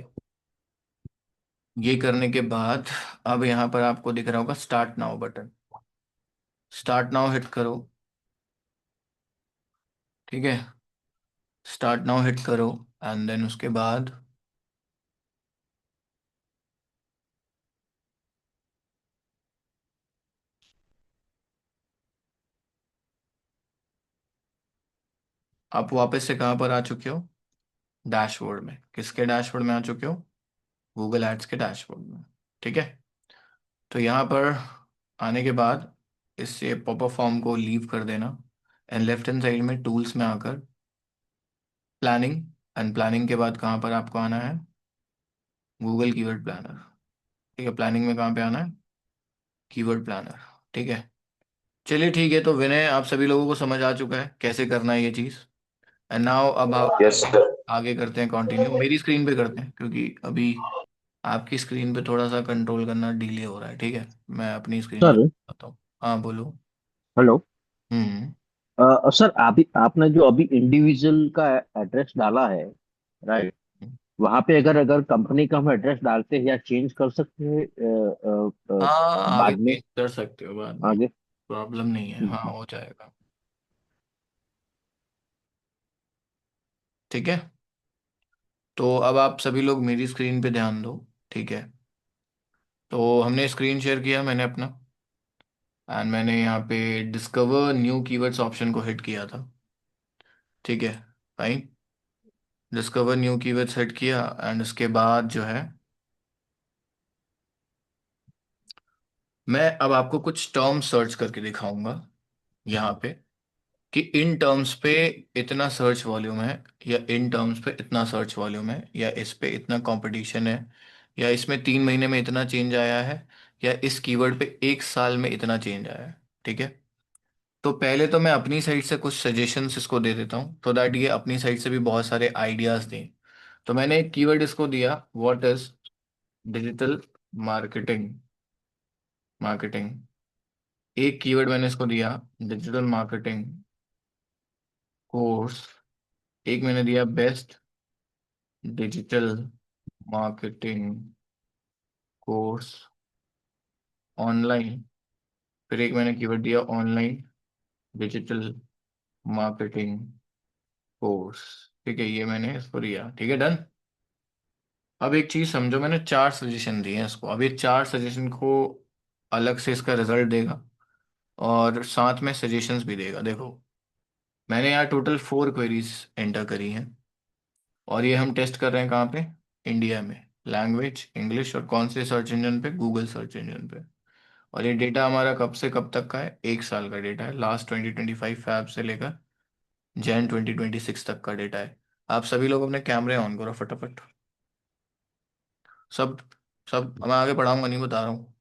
ये करने के बाद अब यहाँ पर आपको दिख रहा होगा start now button, start now hit करो। ठीक है, स्टार्ट नाउ हिट करो एंड देन उसके बाद आप वापस से कहाँ पर आ चुके हो? डैशबोर्ड में। किसके डैशबोर्ड में आ चुके हो? गूगल एड्स के डैशबोर्ड में। ठीक है, तो यहाँ पर आने के बाद इससे पॉपअप फॉर्म को लीव कर देना एंड लेफ्ट हैंड साइड में टूल्स में आकर प्लानिंग, एंड प्लानिंग के बाद कहाँ पर आपको आना है, गूगल कीवर्ड प्लानर। ठीक है, प्लानिंग में कहाँ पे आना है, कीवर्ड प्लानर। ठीक है, चलिए ठीक है, तो विनय आप सभी लोगों को समझ आ चुका है कैसे करना है ये चीज़। एंड नाउ अब आप यस सर। आगे करते हैं कंटिन्यू, मेरी स्क्रीन पे करते हैं क्योंकि अभी आपकी स्क्रीन पे थोड़ा सा कंट्रोल करना डिले हो रहा है। ठीक है, मैं अपनी स्क्रीन पे सर। आता हूँ। हाँ बोलो। हेलो। हम्म। सर अभी आपने जो अभी इंडिविजुअल का एड्रेस डाला है, राइट, वहां पे अगर अगर कंपनी का हम एड्रेस डालते हैं या चेंज कर सकते हैं हाँ, आगे बाद में, चेंज कर सकते हो बाद में, आगे। प्रॉब्लम नहीं है, हाँ हम्म। हो जाएगा। ठीक है, तो अब आप सभी लोग मेरी स्क्रीन पे ध्यान दो। ठीक है, तो हमने स्क्रीन शेयर किया मैंने अपना, एंड मैंने यहाँ पे डिस्कवर न्यू कीवर्ड्स ऑप्शन को हिट किया था। ठीक है, fine, discover new keywords hit किया, एंड उसके बाद जो है मैं अब आपको कुछ टर्म्स सर्च करके दिखाऊंगा यहाँ पे, कि इन टर्म्स पे इतना सर्च वॉल्यूम है, या इन टर्म्स पे इतना सर्च वॉल्यूम है, या इस पे इतना कंपटीशन है, या इसमें 3 महीने में इतना चेंज आया है, या इस कीवर्ड पे 1 साल में इतना चेंज आया है। ठीक है, तो पहले तो मैं अपनी साइड से कुछ सजेशंस इसको दे देता हूँ, तो दैट ये अपनी साइड से भी बहुत सारे आइडियाज दें। तो मैंने एक कीवर्ड इसको दिया, what is digital marketing, marketing. एक कीवर्ड मैंने इसको दिया, डिजिटल मार्केटिंग कोर्स। एक मैंने दिया best digital marketing course online. फिर एक मैंने कीवर्ड दिया ऑनलाइन डिजिटल मार्केटिंग कोर्स। ठीक है, ये मैंने इसको दिया। ठीक है, डन। अब एक चीज समझो, मैंने 4 सजेशन दिए हैं इसको, अब ये 4 सजेशन को अलग से इसका रिजल्ट देगा, और साथ में सजेशंस भी देगा। देखो, मैंने यहाँ टोटल 4 क्वेरीज एंटर करी हैं, और ये हम टेस्ट कर रहे हैं कहाँ पे, इंडिया में, लैंग्वेज इंग्लिश, और कौन से सर्च इंजन पे, गूगल सर्च इंजन पे। और ये डेटा हमारा कब से कब तक का है, 1 साल का डेटा है, लास्ट 2025 फैब से लेकर जैन 2026 तक का डेटा है। आप सभी लोग अपने कैमरे ऑन करो फटाफट, सब सब मैं आगे पढ़ाऊंगा नहीं, बता रहा हूँ,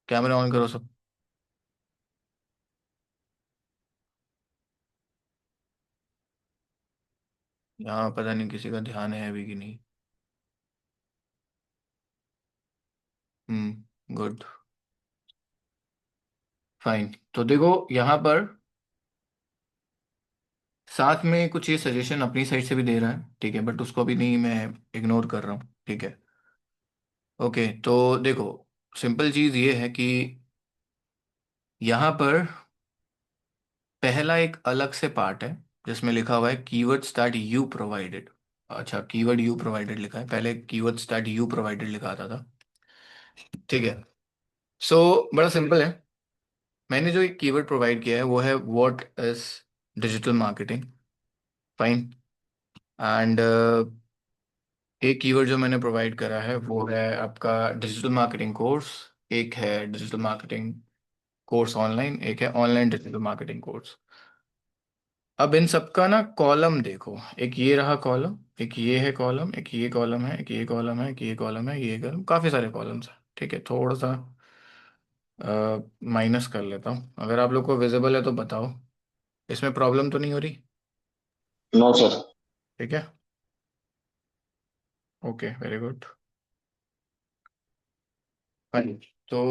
कैमरे ऑन करो सब। यहाँ पता नहीं किसी का ध्यान है अभी कि नहीं। Good, fine. तो देखो यहाँ पर साथ में कुछ ये सजेशन अपनी साइड से भी दे रहा है, ठीक है, बट उसको अभी नहीं, मैं इग्नोर कर रहा हूँ। ठीक है, ओके, तो देखो, सिंपल चीज़ ये है कि यहाँ पर पहला एक अलग से पार्ट है जिसमें लिखा हुआ है कीवर्ड्स दैट यू प्रोवाइडेड। अच्छा, कीवर्ड यू प्रोवाइडेड लिखा है, पहले कीवर्ड्स दैट यू प्रोवाइडेड लिखा आता था। ठीक है, सो बड़ा सिंपल है। मैंने जो एक कीवर्ड प्रोवाइड किया है वो है what is digital marketing, fine. And एक कीवर्ड जो मैंने प्रोवाइड करा है वो है आपका डिजिटल मार्केटिंग कोर्स, एक है डिजिटल मार्केटिंग कोर्स ऑनलाइन, एक है ऑनलाइन डिजिटल मार्केटिंग कोर्स। अब इन सबका ना कॉलम देखो, एक ये रहा कॉलम, एक ये है कॉलम, एक ये कॉलम है, एक ये कॉलम है, एक ये कॉलम है, ये कॉलम, काफ़ी सारे कॉलम्स हैं। ठीक है, थोड़ा सा माइनस कर लेता हूँ, अगर आप लोग को विजिबल है तो बताओ, इसमें प्रॉब्लम तो नहीं हो रही। No sir. ठीक है, ओके, वेरी गुड, फाइन। तो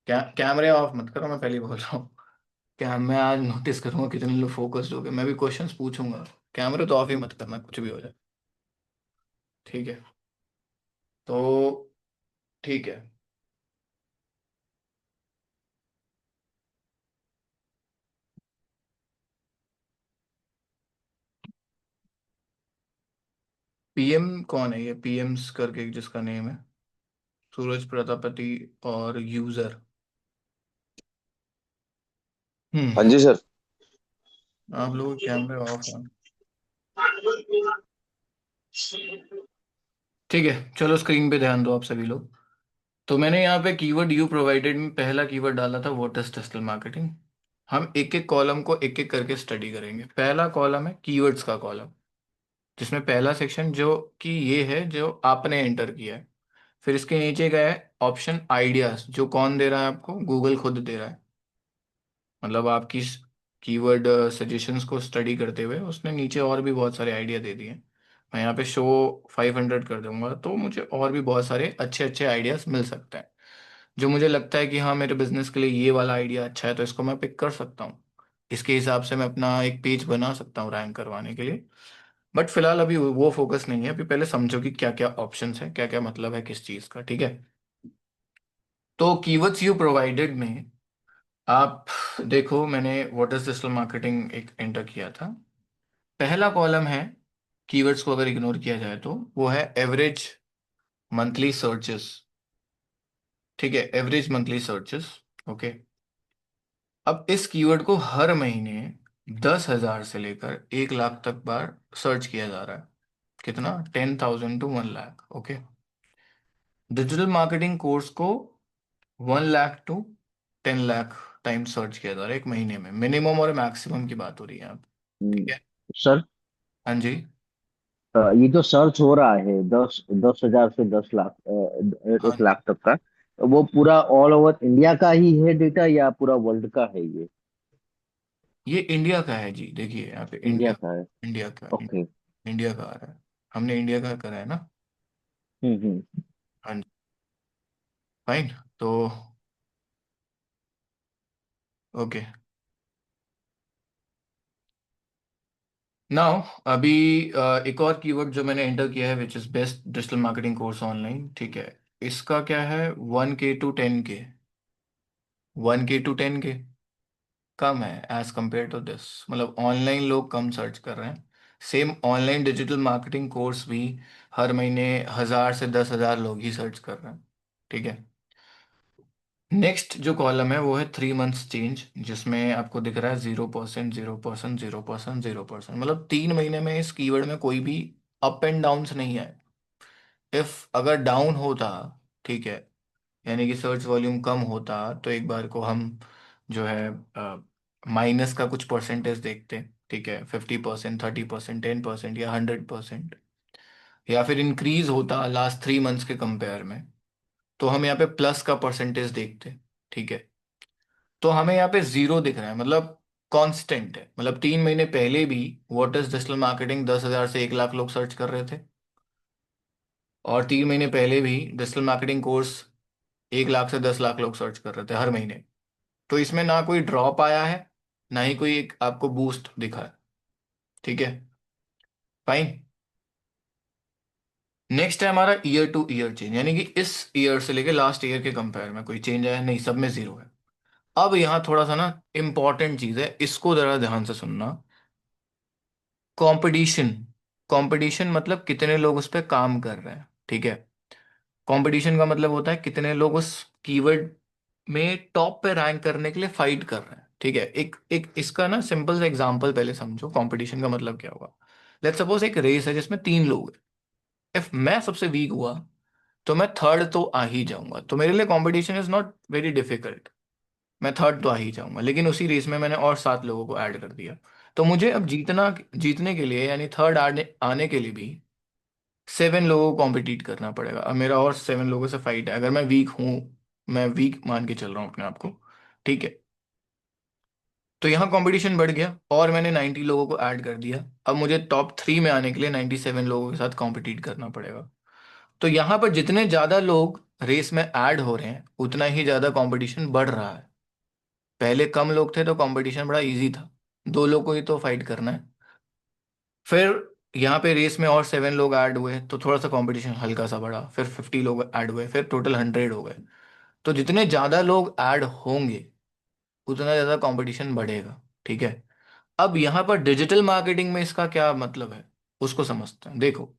कैमरे ऑफ मत करो, मैं पहले ही बोल रहा हूँ। क्या मैं आज नोटिस करूंगा कितने लोग फोकस्ड हो गए, मैं भी क्वेश्चंस पूछूंगा, कैमरे तो ऑफ ही मत करना, कुछ भी हो जाए। ठीक है, तो ठीक है, पीएम कौन है, ये पीएम्स करके जिसका नेम है सूरज प्रजापति, और यूजर। हम्म। हाँ जी सर। आप लोगों के कैमरे ऑफ है। ठीक है, चलो स्क्रीन पे ध्यान दो आप सभी लोग। तो मैंने यहाँ पे कीवर्ड यू प्रोवाइडेड में पहला कीवर्ड डाला था व्हाट इज डिजिटल मार्केटिंग। हम एक एक कॉलम को एक एक करके स्टडी करेंगे। पहला कॉलम है कीवर्ड्स का कॉलम, जिसमें पहला सेक्शन जो कि ये है जो आपने एंटर किया है। फिर इसके नीचे का है ऑप्शन आइडियाज, जो कौन दे रहा है आपको? गूगल खुद दे रहा है। मतलब आपकी कीवर्ड सजेशंस को स्टडी करते हुए उसने नीचे और भी बहुत सारे आइडिया दे दिए। मैं यहाँ पे शो 500 कर दूंगा तो मुझे और भी बहुत सारे अच्छे अच्छे आइडियाज मिल सकते हैं, जो मुझे लगता है कि हाँ मेरे बिजनेस के लिए ये वाला आइडिया अच्छा है तो इसको मैं पिक कर सकता हूँ। इसके हिसाब से मैं अपना एक पेज बना सकता हूँ रैंक करवाने के लिए। बट फिलहाल अभी वो फोकस नहीं है, अभी पहले समझो कि क्या क्या ऑप्शंस है, क्या क्या मतलब है किस चीज़ का, ठीक है? तो कीवर्ड्स यू प्रोवाइडेड में आप देखो, मैंने व्हाट इज डिजिटल मार्केटिंग एक एंटर किया था। पहला कॉलम है, कीवर्ड्स को अगर इग्नोर किया जाए तो वो है एवरेज मंथली सर्चेस। ठीक है, एवरेज मंथली सर्चेस। ओके। अब इस कीवर्ड को हर महीने 10,000 से लेकर 1 लाख तक बार सर्च किया जा रहा है। कितना? 10,000 to 1 lakh. Okay. Digital marketing course को 1 lakh to 10 lakh time search किया जा रहा है एक महीने में। मिनिमम और मैक्सिमम की बात हो रही है यहाँ पे, ठीक है? सर, हाँ जी। ये जो सर्च हो रहा है 10,000 से 10 लाख, हाँ, 1 लाख तक का, वो पूरा ऑल ओवर इंडिया का ही है डेटा या पूरा वर्ल्ड का है ये? ये इंडिया का है जी। देखिए यहाँ पे इंडिया इंडिया, का है। इंडिया का, ओके। इंडिया का आ रहा है। हमने इंडिया का करा है ना। हम्म। हाँ जी। फाइन। तो ओके। नाउ अभी एक और कीवर्ड जो मैंने एंटर किया है which is best digital marketing course online, ठीक है? इसका क्या है? 1K to 10K। 1K to 10K कम है एज कंपेयर टू दिस। मतलब ऑनलाइन लोग कम सर्च कर रहे हैं। Same online digital marketing course भी हर महीने 1,000 से 10,000 लोग ही सर्च कर रहे हैं, ठीक है? नेक्स्ट जो कॉलम है वो है 3 मंथ्स चेंज, जिसमें आपको दिख रहा है 0%, 0%, 0%, 0%। मतलब 3 महीने में इस कीवर्ड में कोई भी अप एंड डाउन्स नहीं है। इफ अगर डाउन होता, ठीक है, यानी कि सर्च वॉल्यूम कम होता, तो एक बार को हम जो है माइनस का कुछ परसेंटेज देखते, ठीक है? 50%, 30%, 10% या 100%। या फिर इंक्रीज होता लास्ट 3 मंथ्स के कंपेयर में, तो हम यहाँ पे प्लस का परसेंटेज देखते, ठीक है? तो हमें यहाँ पे जीरो दिख रहा है, मतलब कांस्टेंट है। मतलब 3 महीने पहले भी व्हाट इज डिजिटल मार्केटिंग 10,000 से 1 लाख लोग सर्च कर रहे थे, और 3 महीने पहले भी डिजिटल मार्केटिंग कोर्स 1 लाख से 10 लाख लोग सर्च कर रहे थे हर महीने। तो इसमें ना कोई ड्रॉप आया है, ना ही कोई एक आपको बूस्ट दिखा है, ठीक है? फाइन। नेक्स्ट है हमारा ईयर टू ईयर चेंज, यानी कि इस ईयर से लेके लास्ट ईयर के कंपेयर में कोई चेंज आया नहीं, सब में जीरो है। अब यहाँ थोड़ा सा ना इंपॉर्टेंट चीज है, इसको जरा ध्यान से सुनना। कंपटीशन। कंपटीशन मतलब कितने लोग उस पर काम कर रहे हैं, ठीक है? कंपटीशन का मतलब होता है कितने लोग उस कीवर्ड में टॉप पे रैंक करने के लिए फाइट कर रहे हैं, ठीक है? एक एक इसका ना सिंपल सा एग्जांपल पहले समझो, कंपटीशन का मतलब क्या होगा। लेट्स सपोज एक रेस है जिसमें 3 लोग हैं। इफ मैं सबसे वीक हुआ तो मैं थर्ड तो आ ही जाऊंगा, तो मेरे लिए competition is not very difficult. मैं थर्ड तो आ ही जाऊंगा, लेकिन उसी रेस में मैंने और 7 लोगों को ऐड कर दिया। तो मुझे अब जीतने के लिए, यानी थर्ड आने आने के लिए भी 7 लोगों को कॉम्पिटिट करना पड़ेगा। अब मेरा और 7 लोगों से फाइट है, अगर मैं वीक हूँ, मैं वीक मान के चल रहा हूँ अपने आप को, ठीक है? तो यहाँ कंपटीशन बढ़ गया और मैंने 90 लोगों को ऐड कर दिया। अब मुझे टॉप 3 में आने के लिए 97 लोगों के साथ कॉम्पिटिट करना पड़ेगा। तो यहाँ पर जितने ज्यादा लोग रेस में ऐड हो रहे हैं उतना ही ज्यादा कंपटीशन बढ़ रहा है। पहले कम लोग थे तो कंपटीशन बड़ा इजी था, 2 लोग को ही तो फाइट करना है। फिर यहाँ पे रेस में और 7 लोग ऐड हुए तो थोड़ा सा कंपटीशन हल्का सा बढ़ा, फिर 50 लोग ऐड हुए, फिर टोटल 100 हो गए। तो जितने ज्यादा लोग ऐड होंगे उतना ज्यादा कंपटीशन बढ़ेगा, ठीक है? अब यहाँ पर डिजिटल मार्केटिंग में इसका क्या मतलब है उसको समझते हैं। देखो,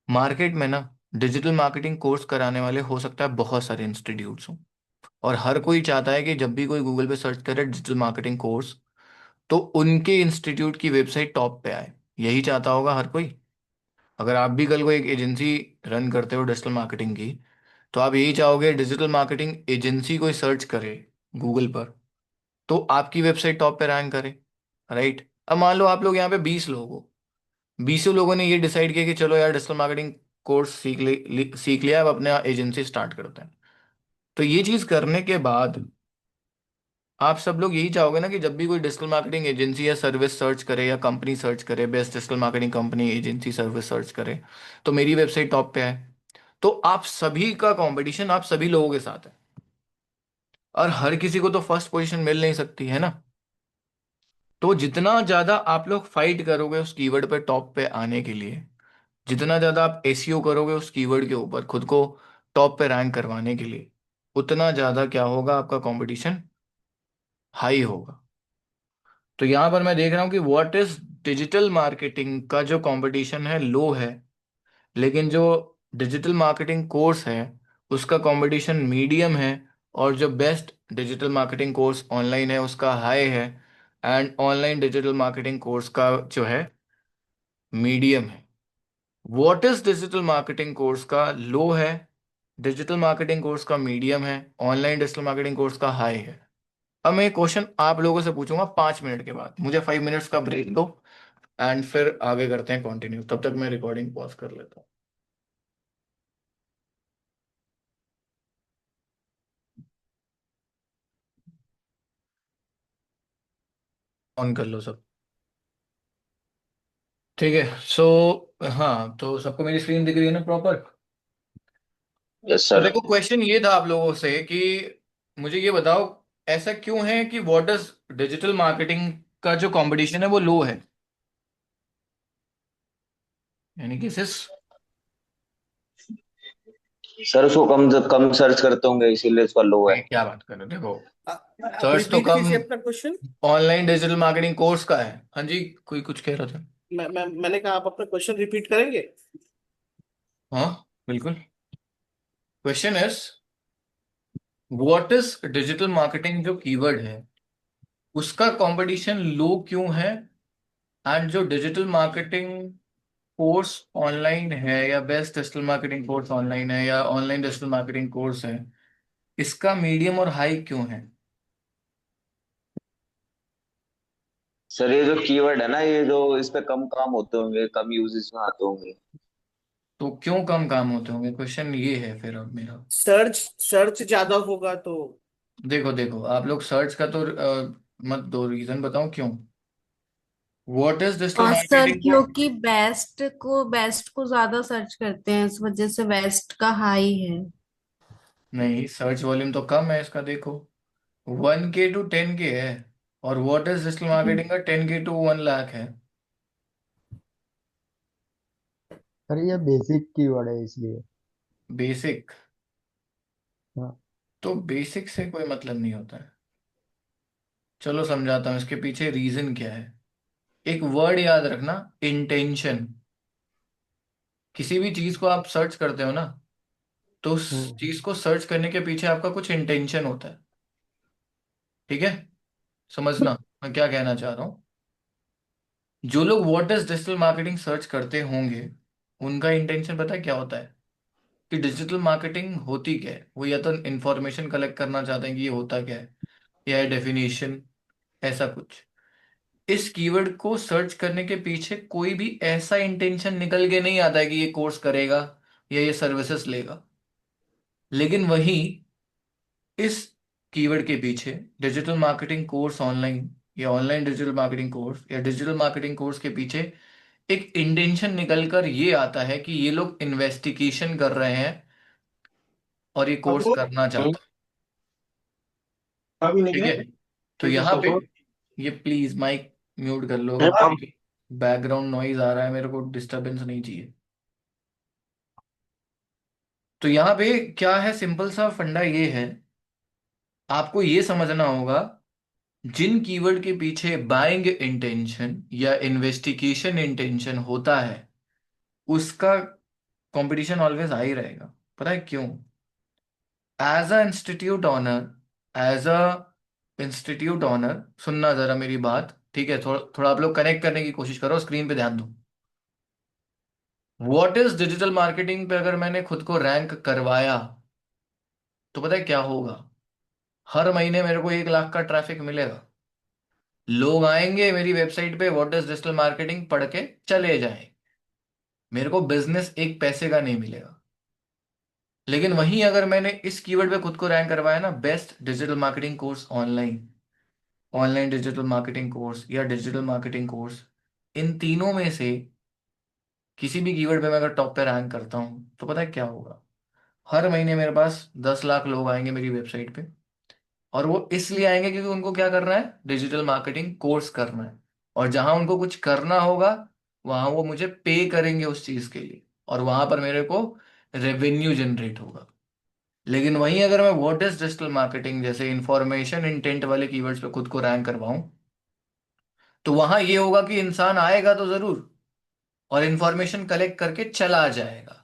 मार्केट में ना डिजिटल मार्केटिंग कोर्स कराने वाले हो सकता है बहुत सारे इंस्टीट्यूट्स हों, और हर कोई चाहता है कि जब भी कोई गूगल पे सर्च करे डिजिटल मार्केटिंग कोर्स, तो उनके इंस्टीट्यूट की वेबसाइट टॉप पे आए। यही चाहता होगा हर कोई। अगर आप भी कल को एक एजेंसी रन करते हो डिजिटल मार्केटिंग की, तो आप यही चाहोगे डिजिटल मार्केटिंग एजेंसी कोई सर्च करे गूगल पर, तो आपकी वेबसाइट टॉप पे रैंक करे, राइट। अब मान लो आप लोग यहाँ पे 20 लोग हो, 20 लोगों ने ये डिसाइड किया कि चलो यार डिजिटल मार्केटिंग कोर्स सीख लिया, अब अपने एजेंसी स्टार्ट करते हैं। तो ये चीज करने के बाद आप सब लोग यही चाहोगे ना कि जब भी कोई डिजिटल मार्केटिंग एजेंसी या सर्विस सर्च करे या कंपनी सर्च करे, best digital marketing company agency service search करे, तो मेरी वेबसाइट टॉप पे है। तो आप सभी का कंपटीशन आप सभी लोगों के साथ है, और हर किसी को तो फर्स्ट पोजीशन मिल नहीं सकती है ना। तो जितना ज्यादा आप लोग फाइट करोगे उस कीवर्ड पे टॉप पे आने के लिए, जितना ज्यादा आप एसईओ करोगे उस कीवर्ड के ऊपर खुद को टॉप पे रैंक करवाने के लिए, उतना ज्यादा क्या होगा, आपका कंपटीशन हाई होगा। तो यहां पर मैं देख रहा हूं कि व्हाट इज डिजिटल मार्केटिंग का जो कंपटीशन है लो है, लेकिन जो डिजिटल मार्केटिंग कोर्स है उसका कंपटीशन मीडियम है, और जो best digital marketing course online है उसका हाई है, and online digital marketing course का जो है मीडियम है। What is digital marketing course का लो है, डिजिटल मार्केटिंग कोर्स का मीडियम है, ऑनलाइन डिजिटल मार्केटिंग कोर्स का हाई है। अब मैं क्वेश्चन आप लोगों से पूछूंगा 5 मिनट के बाद, मुझे 5 मिनट्स का ब्रेक दो, एंड फिर आगे करते हैं कंटिन्यू। तब तक मैं रिकॉर्डिंग पॉज कर लेता हूँ। ऑन कर लो सब। ठीक है, सो हाँ, तो सबको मेरी स्क्रीन दिख रही है ना प्रॉपर। यस तो सर। देखो क्वेश्चन ये था आप लोगों से कि मुझे ये बताओ, ऐसा क्यों है कि व्हाट इज डिजिटल मार्केटिंग का जो कंपटीशन है वो लो है, यानी कि सिस। सर उसको कम कम सर्च करते होंगे इसीलिए उसका लो है। क्या बात कर रहे हो, देखो आप सर्च तो रिपीट कम कीजिए अपना question. Online digital marketing course का है। हाँ जी, कोई कुछ कह रहा था। मैंने कहा आप अपना क्वेश्चन रिपीट करेंगे। हाँ बिल्कुल। Question is what is digital marketing जो कीवर्ड है उसका कंपटीशन लो क्यों है, एंड जो डिजिटल मार्केटिंग कोर्स ऑनलाइन है या best digital marketing course online है या ऑनलाइन डिजिटल मार्केटिंग कोर्स है, इसका मीडियम और हाई क्यों है। सर ये जो कीवर्ड है ना, ये जो इस पे कम काम होते होंगे, कम यूजेस में आते होंगे। तो क्यों कम काम होते होंगे, क्वेश्चन ये है फिर अब मेरा। सर्च सर्च ज्यादा होगा तो। देखो देखो आप लोग सर्च का तो मत दो, रीजन बताओ क्यों। What is digital sir marketing को। क्योंकि बेस्ट को ज्यादा सर्च करते हैं, इस वजह से वेस्ट का हाई है। नहीं, सर्च वॉल्यूम तो कम है इसका, देखो 1K to 10K है, और व्हाट इज डिजिटल मार्केटिंग का 10K to 1 लाख है। सर ये बेसिक कीवर्ड है इसलिए। बेसिक। हाँ। तो बेसिक से कोई मतलब नहीं होता है। चलो समझाता हूँ इसके पीछे रीजन क्या है। एक वर्ड याद रखना, इंटेंशन। किसी भी चीज को आप सर्च करते हो ना, तो उस हम्म। चीज को सर्च करने के पीछे आपका कुछ इंटेंशन होता है, ठीक है। समझना मैं क्या कहना चाह रहा हूँ। जो लोग what is digital marketing search करते होंगे उनका इंटेंशन पता है क्या होता है, कि डिजिटल मार्केटिंग होती क्या है। वो या तो इंफॉर्मेशन कलेक्ट करना चाहते हैं कि ये होता क्या है, या डेफिनेशन, ऐसा कुछ। इस कीवर्ड को सर्च करने के पीछे कोई भी ऐसा इंटेंशन निकल के नहीं आता है कि ये कोर्स करेगा या ये सर्विसेज लेगा। लेकिन वही इस कीवर्ड के पीछे डिजिटल मार्केटिंग कोर्स ऑनलाइन या ऑनलाइन डिजिटल मार्केटिंग कोर्स या डिजिटल मार्केटिंग कोर्स के पीछे एक इंटेंशन निकल कर ये आता है कि ये लोग इन्वेस्टिगेशन कर रहे हैं और ये कोर्स करना चाहते हैं, ठीक है। तो यहाँ पे ये प्लीज माइक म्यूट कर लो, अगर बैकग्राउंड नॉइज आ रहा है मेरे को डिस्टरबेंस नहीं चाहिए। तो यहाँ पे क्या है, सिंपल सा फंडा ये है, आपको ये समझना होगा जिन कीवर्ड के पीछे बाइंग इंटेंशन या इन्वेस्टिगेशन इंटेंशन होता है उसका कंपटीशन ऑलवेज हाई रहेगा। पता है क्यों। As a institute owner, as a institute owner, सुनना जरा मेरी बात, ठीक है। थोड़ा थोड़ा आप लोग कनेक्ट करने की कोशिश करो, स्क्रीन पे ध्यान दो। व्हाट इज डिजिटल मार्केटिंग पे अगर मैंने खुद को रैंक करवाया तो पता है क्या होगा, हर महीने मेरे को 1 लाख का ट्रैफिक मिलेगा। लोग आएंगे मेरी वेबसाइट पे व्हाट इज डिजिटल मार्केटिंग पढ़ के चले जाएं, मेरे को बिजनेस 1 पैसे का नहीं मिलेगा। लेकिन वहीं अगर मैंने इस कीवर्ड पे खुद को रैंक करवाया ना, best digital marketing course online, online digital marketing course या डिजिटल मार्केटिंग कोर्स, इन तीनों में से किसी भी कीवर्ड पे मैं अगर टॉप पे रैंक करता हूं तो पता है क्या होगा? हर महीने मेरे पास 10 लाख लोग आएंगे मेरी वेबसाइट पे, और वो इसलिए आएंगे क्योंकि उनको क्या करना है? डिजिटल मार्केटिंग कोर्स करना है। और जहां उनको कुछ करना होगा वहां वो मुझे पे करेंगे उस चीज के लिए, और वहां पर मेरे को रेवेन्यू जनरेट होगा। लेकिन वहीं अगर मैं व्हाट इज डिजिटल मार्केटिंग जैसे इंफॉर्मेशन इंटेंट वाले कीवर्ड्स पे खुद को रैंक करवाऊं, तो वहां ये होगा कि इंसान आएगा तो जरूर, और इंफॉर्मेशन कलेक्ट करके चला जाएगा।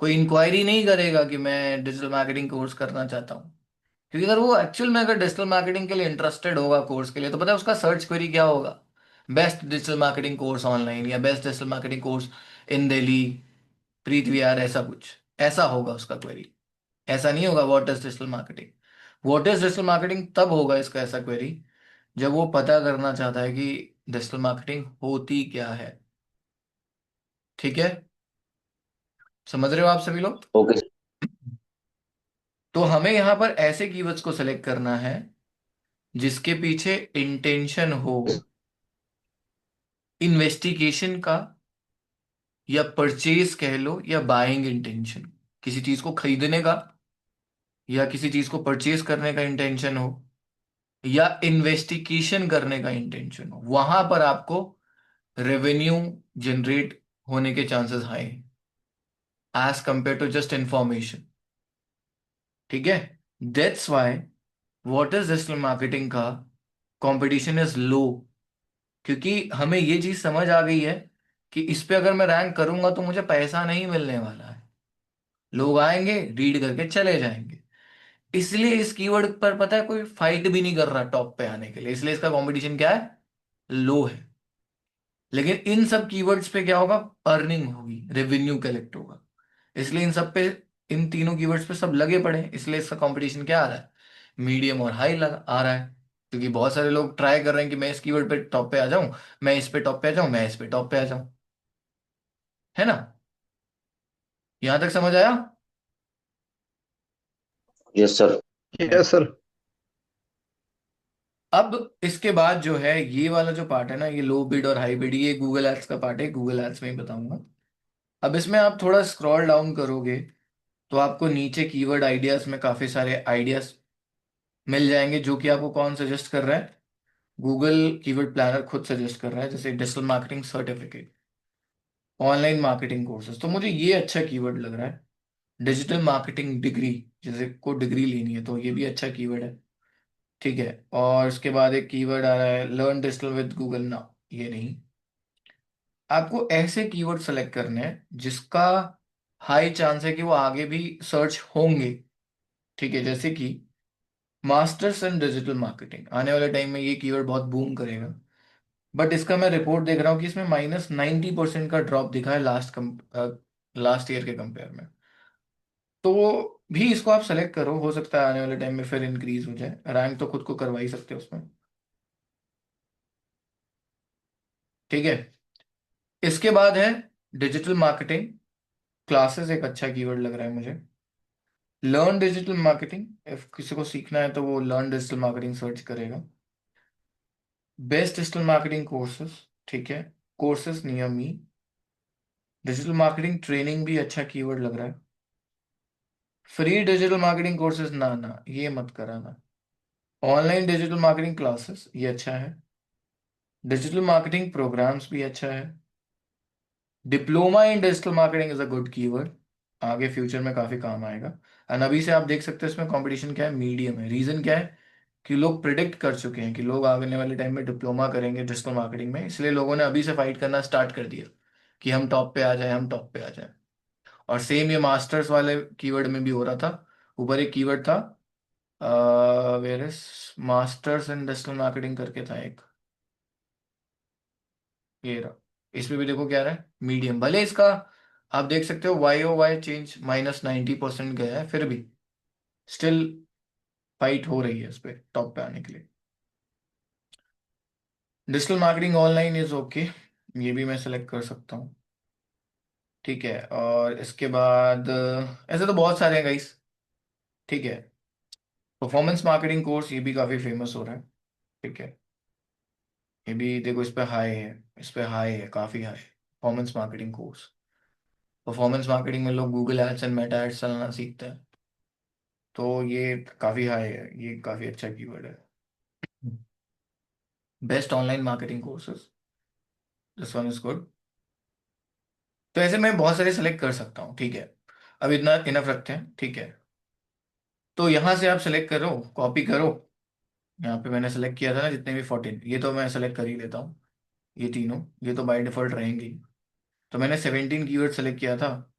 कोई इंक्वायरी नहीं करेगा कि मैं डिजिटल मार्केटिंग कोर्स करना चाहता हूँ। क्योंकि अगर वो एक्चुअल में अगर डिजिटल मार्केटिंग के लिए इंटरेस्टेड होगा कोर्स के लिए, तो पता है उसका सर्च क्वेरी क्या होगा? Best digital marketing course online, या best digital marketing course in Delhi, Preet Vihar, ऐसा कुछ, ऐसा होगा उसका क्वेरी। ऐसा नहीं होगा what is digital marketing. What is digital marketing तब होगा इसका ऐसा क्वेरी जब वो पता करना चाहता है कि डिजिटल मार्केटिंग होती क्या है। ठीक है, समझ रहे हो आप सभी लोग? ओके। तो हमें यहां पर ऐसे कीवर्ड्स को सिलेक्ट करना है जिसके पीछे इंटेंशन हो इन्वेस्टिगेशन का, या परचेज कह लो, या बाइंग इंटेंशन, किसी चीज को खरीदने का या किसी चीज को परचेज करने का इंटेंशन हो, या इन्वेस्टिगेशन करने का इंटेंशन हो, वहां पर आपको रेवेन्यू जनरेट होने के chances high as compare to just information. ठीक है, that's why what is digital marketing का कंपटीशन इज लो, क्योंकि हमें ये चीज समझ आ गई है कि इस पे अगर मैं रैंक करूंगा तो मुझे पैसा नहीं मिलने वाला है। लोग आएंगे, रीड करके चले जाएंगे। इसलिए इस कीवर्ड पर पता है कोई फाइट भी नहीं कर रहा टॉप पे आने के लिए, इसलिए इसका कंपटीशन क्या है? लो है। लेकिन इन सब कीवर्ड्स पे क्या होगा? अर्निंग होगी, रेवेन्यू कलेक्ट होगा। इसलिए इन सब पे, इन तीनों कीवर्ड्स पे सब लगे पड़े हैं, इसलिए इसका कंपटीशन क्या आ रहा है? मीडियम और हाई लगा आ रहा है। क्योंकि बहुत सारे लोग ट्राई कर रहे हैं कि मैं इस कीवर्ड पे टॉप पे आ जाऊं, मैं इस पे टॉप पे आ जाऊं, मैं इस पे टॉप पे आ जाऊं। है ना? यहां तक समझ आया? Yes sir. Yes sir. अब इसके बाद जो है ये वाला जो पार्ट है ना, ये लो बिड और हाई बिड, ये गूगल एड्स का पार्ट है, गूगल एड्स में ही बताऊंगा। अब इसमें आप थोड़ा स्क्रॉल डाउन करोगे तो आपको नीचे कीवर्ड आइडियाज में काफी सारे आइडियाज मिल जाएंगे, जो कि आपको कौन सजेस्ट कर रहा है? गूगल कीवर्ड प्लानर खुद सजेस्ट कर रहा है। जैसे digital marketing certificate, online marketing courses, तो मुझे ये अच्छा कीवर्ड लग रहा है। डिजिटल मार्केटिंग डिग्री, जैसे को डिग्री लेनी है तो ये भी अच्छा कीवर्ड है। ठीक है, और इसके बाद एक कीवर्ड आ रहा है learn digital with Google now, ये नहीं। आपको ऐसे कीवर्ड सेलेक्ट करने हैं जिसका हाई चांस है कि वो आगे भी सर्च होंगे। ठीक है, जैसे कि मास्टर्स इन डिजिटल मार्केटिंग, आने वाले टाइम में ये कीवर्ड बहुत बूम करेगा। बट इसका मैं रिपोर्ट देख रहा हूँ कि इसमें -90% का ड्रॉप दिखा है लास्ट ईयर के कंपेयर में। तो भी इसको आप सेलेक्ट करो, हो सकता है आने वाले टाइम में फिर इंक्रीज हो जाए, रैंक तो खुद को करवा ही सकते हो उसमें। ठीक है, इसके बाद है डिजिटल मार्केटिंग क्लासेस, एक अच्छा कीवर्ड लग रहा है मुझे। लर्न डिजिटल मार्केटिंग, इफ किसी को सीखना है तो वो लर्न डिजिटल मार्केटिंग सर्च करेगा। बेस्ट डिजिटल मार्केटिंग कोर्सेज, ठीक है, courses near me. Digital marketing training भी अच्छा कीवर्ड लग रहा है। फ्री डिजिटल मार्केटिंग कोर्सेज, ना ना ये मत कराना। ऑनलाइन डिजिटल मार्केटिंग क्लासेस, ये अच्छा है। डिजिटल मार्केटिंग प्रोग्राम्स भी अच्छा है। Diploma in digital marketing is a good keyword, आगे फ्यूचर में काफी काम आएगा। एंड अभी से आप देख सकते हैं इसमें कंपटीशन क्या है, मीडियम है। रीजन क्या है? कि लोग प्रिडिक्ट कर चुके हैं कि लोग आने वाले टाइम में डिप्लोमा करेंगे डिजिटल मार्केटिंग में, इसलिए लोगों ने अभी से फाइट करना स्टार्ट कर दिया कि हम टॉप पे आ जाए, हम टॉप पे आ जाए। और सेम ये मास्टर्स वाले कीवर्ड में भी हो रहा था। ऊपर एक कीवर्ड था, where is masters in digital marketing करके था एक, ये रहा। इसमें भी देखो क्या रहा है, मीडियम। भले इसका आप देख सकते हो YOY चेंज -90% गया है, फिर भी स्टिल फाइट हो रही है इस पे टॉप पे आने के लिए। Digital marketing online is okay, ये भी मैं सेलेक्ट कर सकता हूँ। ठीक है, और इसके बाद ऐसे तो बहुत सारे हैं गाइस। ठीक है, परफॉर्मेंस मार्केटिंग कोर्स ये भी काफ़ी फेमस हो रहा है। ठीक है, ये भी देखो इस पे हाई है, इस पे हाई है, काफ़ी high performance marketing course. Performance marketing में लोग Google ads and Meta ads चलाना सीखते हैं, तो ये काफ़ी हाई है, ये काफ़ी अच्छा कीवर्ड है। Best online marketing courses, this one is good. तो ऐसे मैं बहुत सारे सेलेक्ट कर सकता हूँ। ठीक है, अब इतना इनफ रखते हैं। ठीक है, तो यहाँ से आप सेलेक्ट करो, कॉपी करो। यहाँ पे मैंने सेलेक्ट किया था ना जितने भी 14, ये तो मैं सेलेक्ट कर ही लेता हूँ। ये तीनों, ये तो बाय डिफॉल्ट रहेंगी। तो मैंने 17 कीवर्ड सेलेक्ट किया था,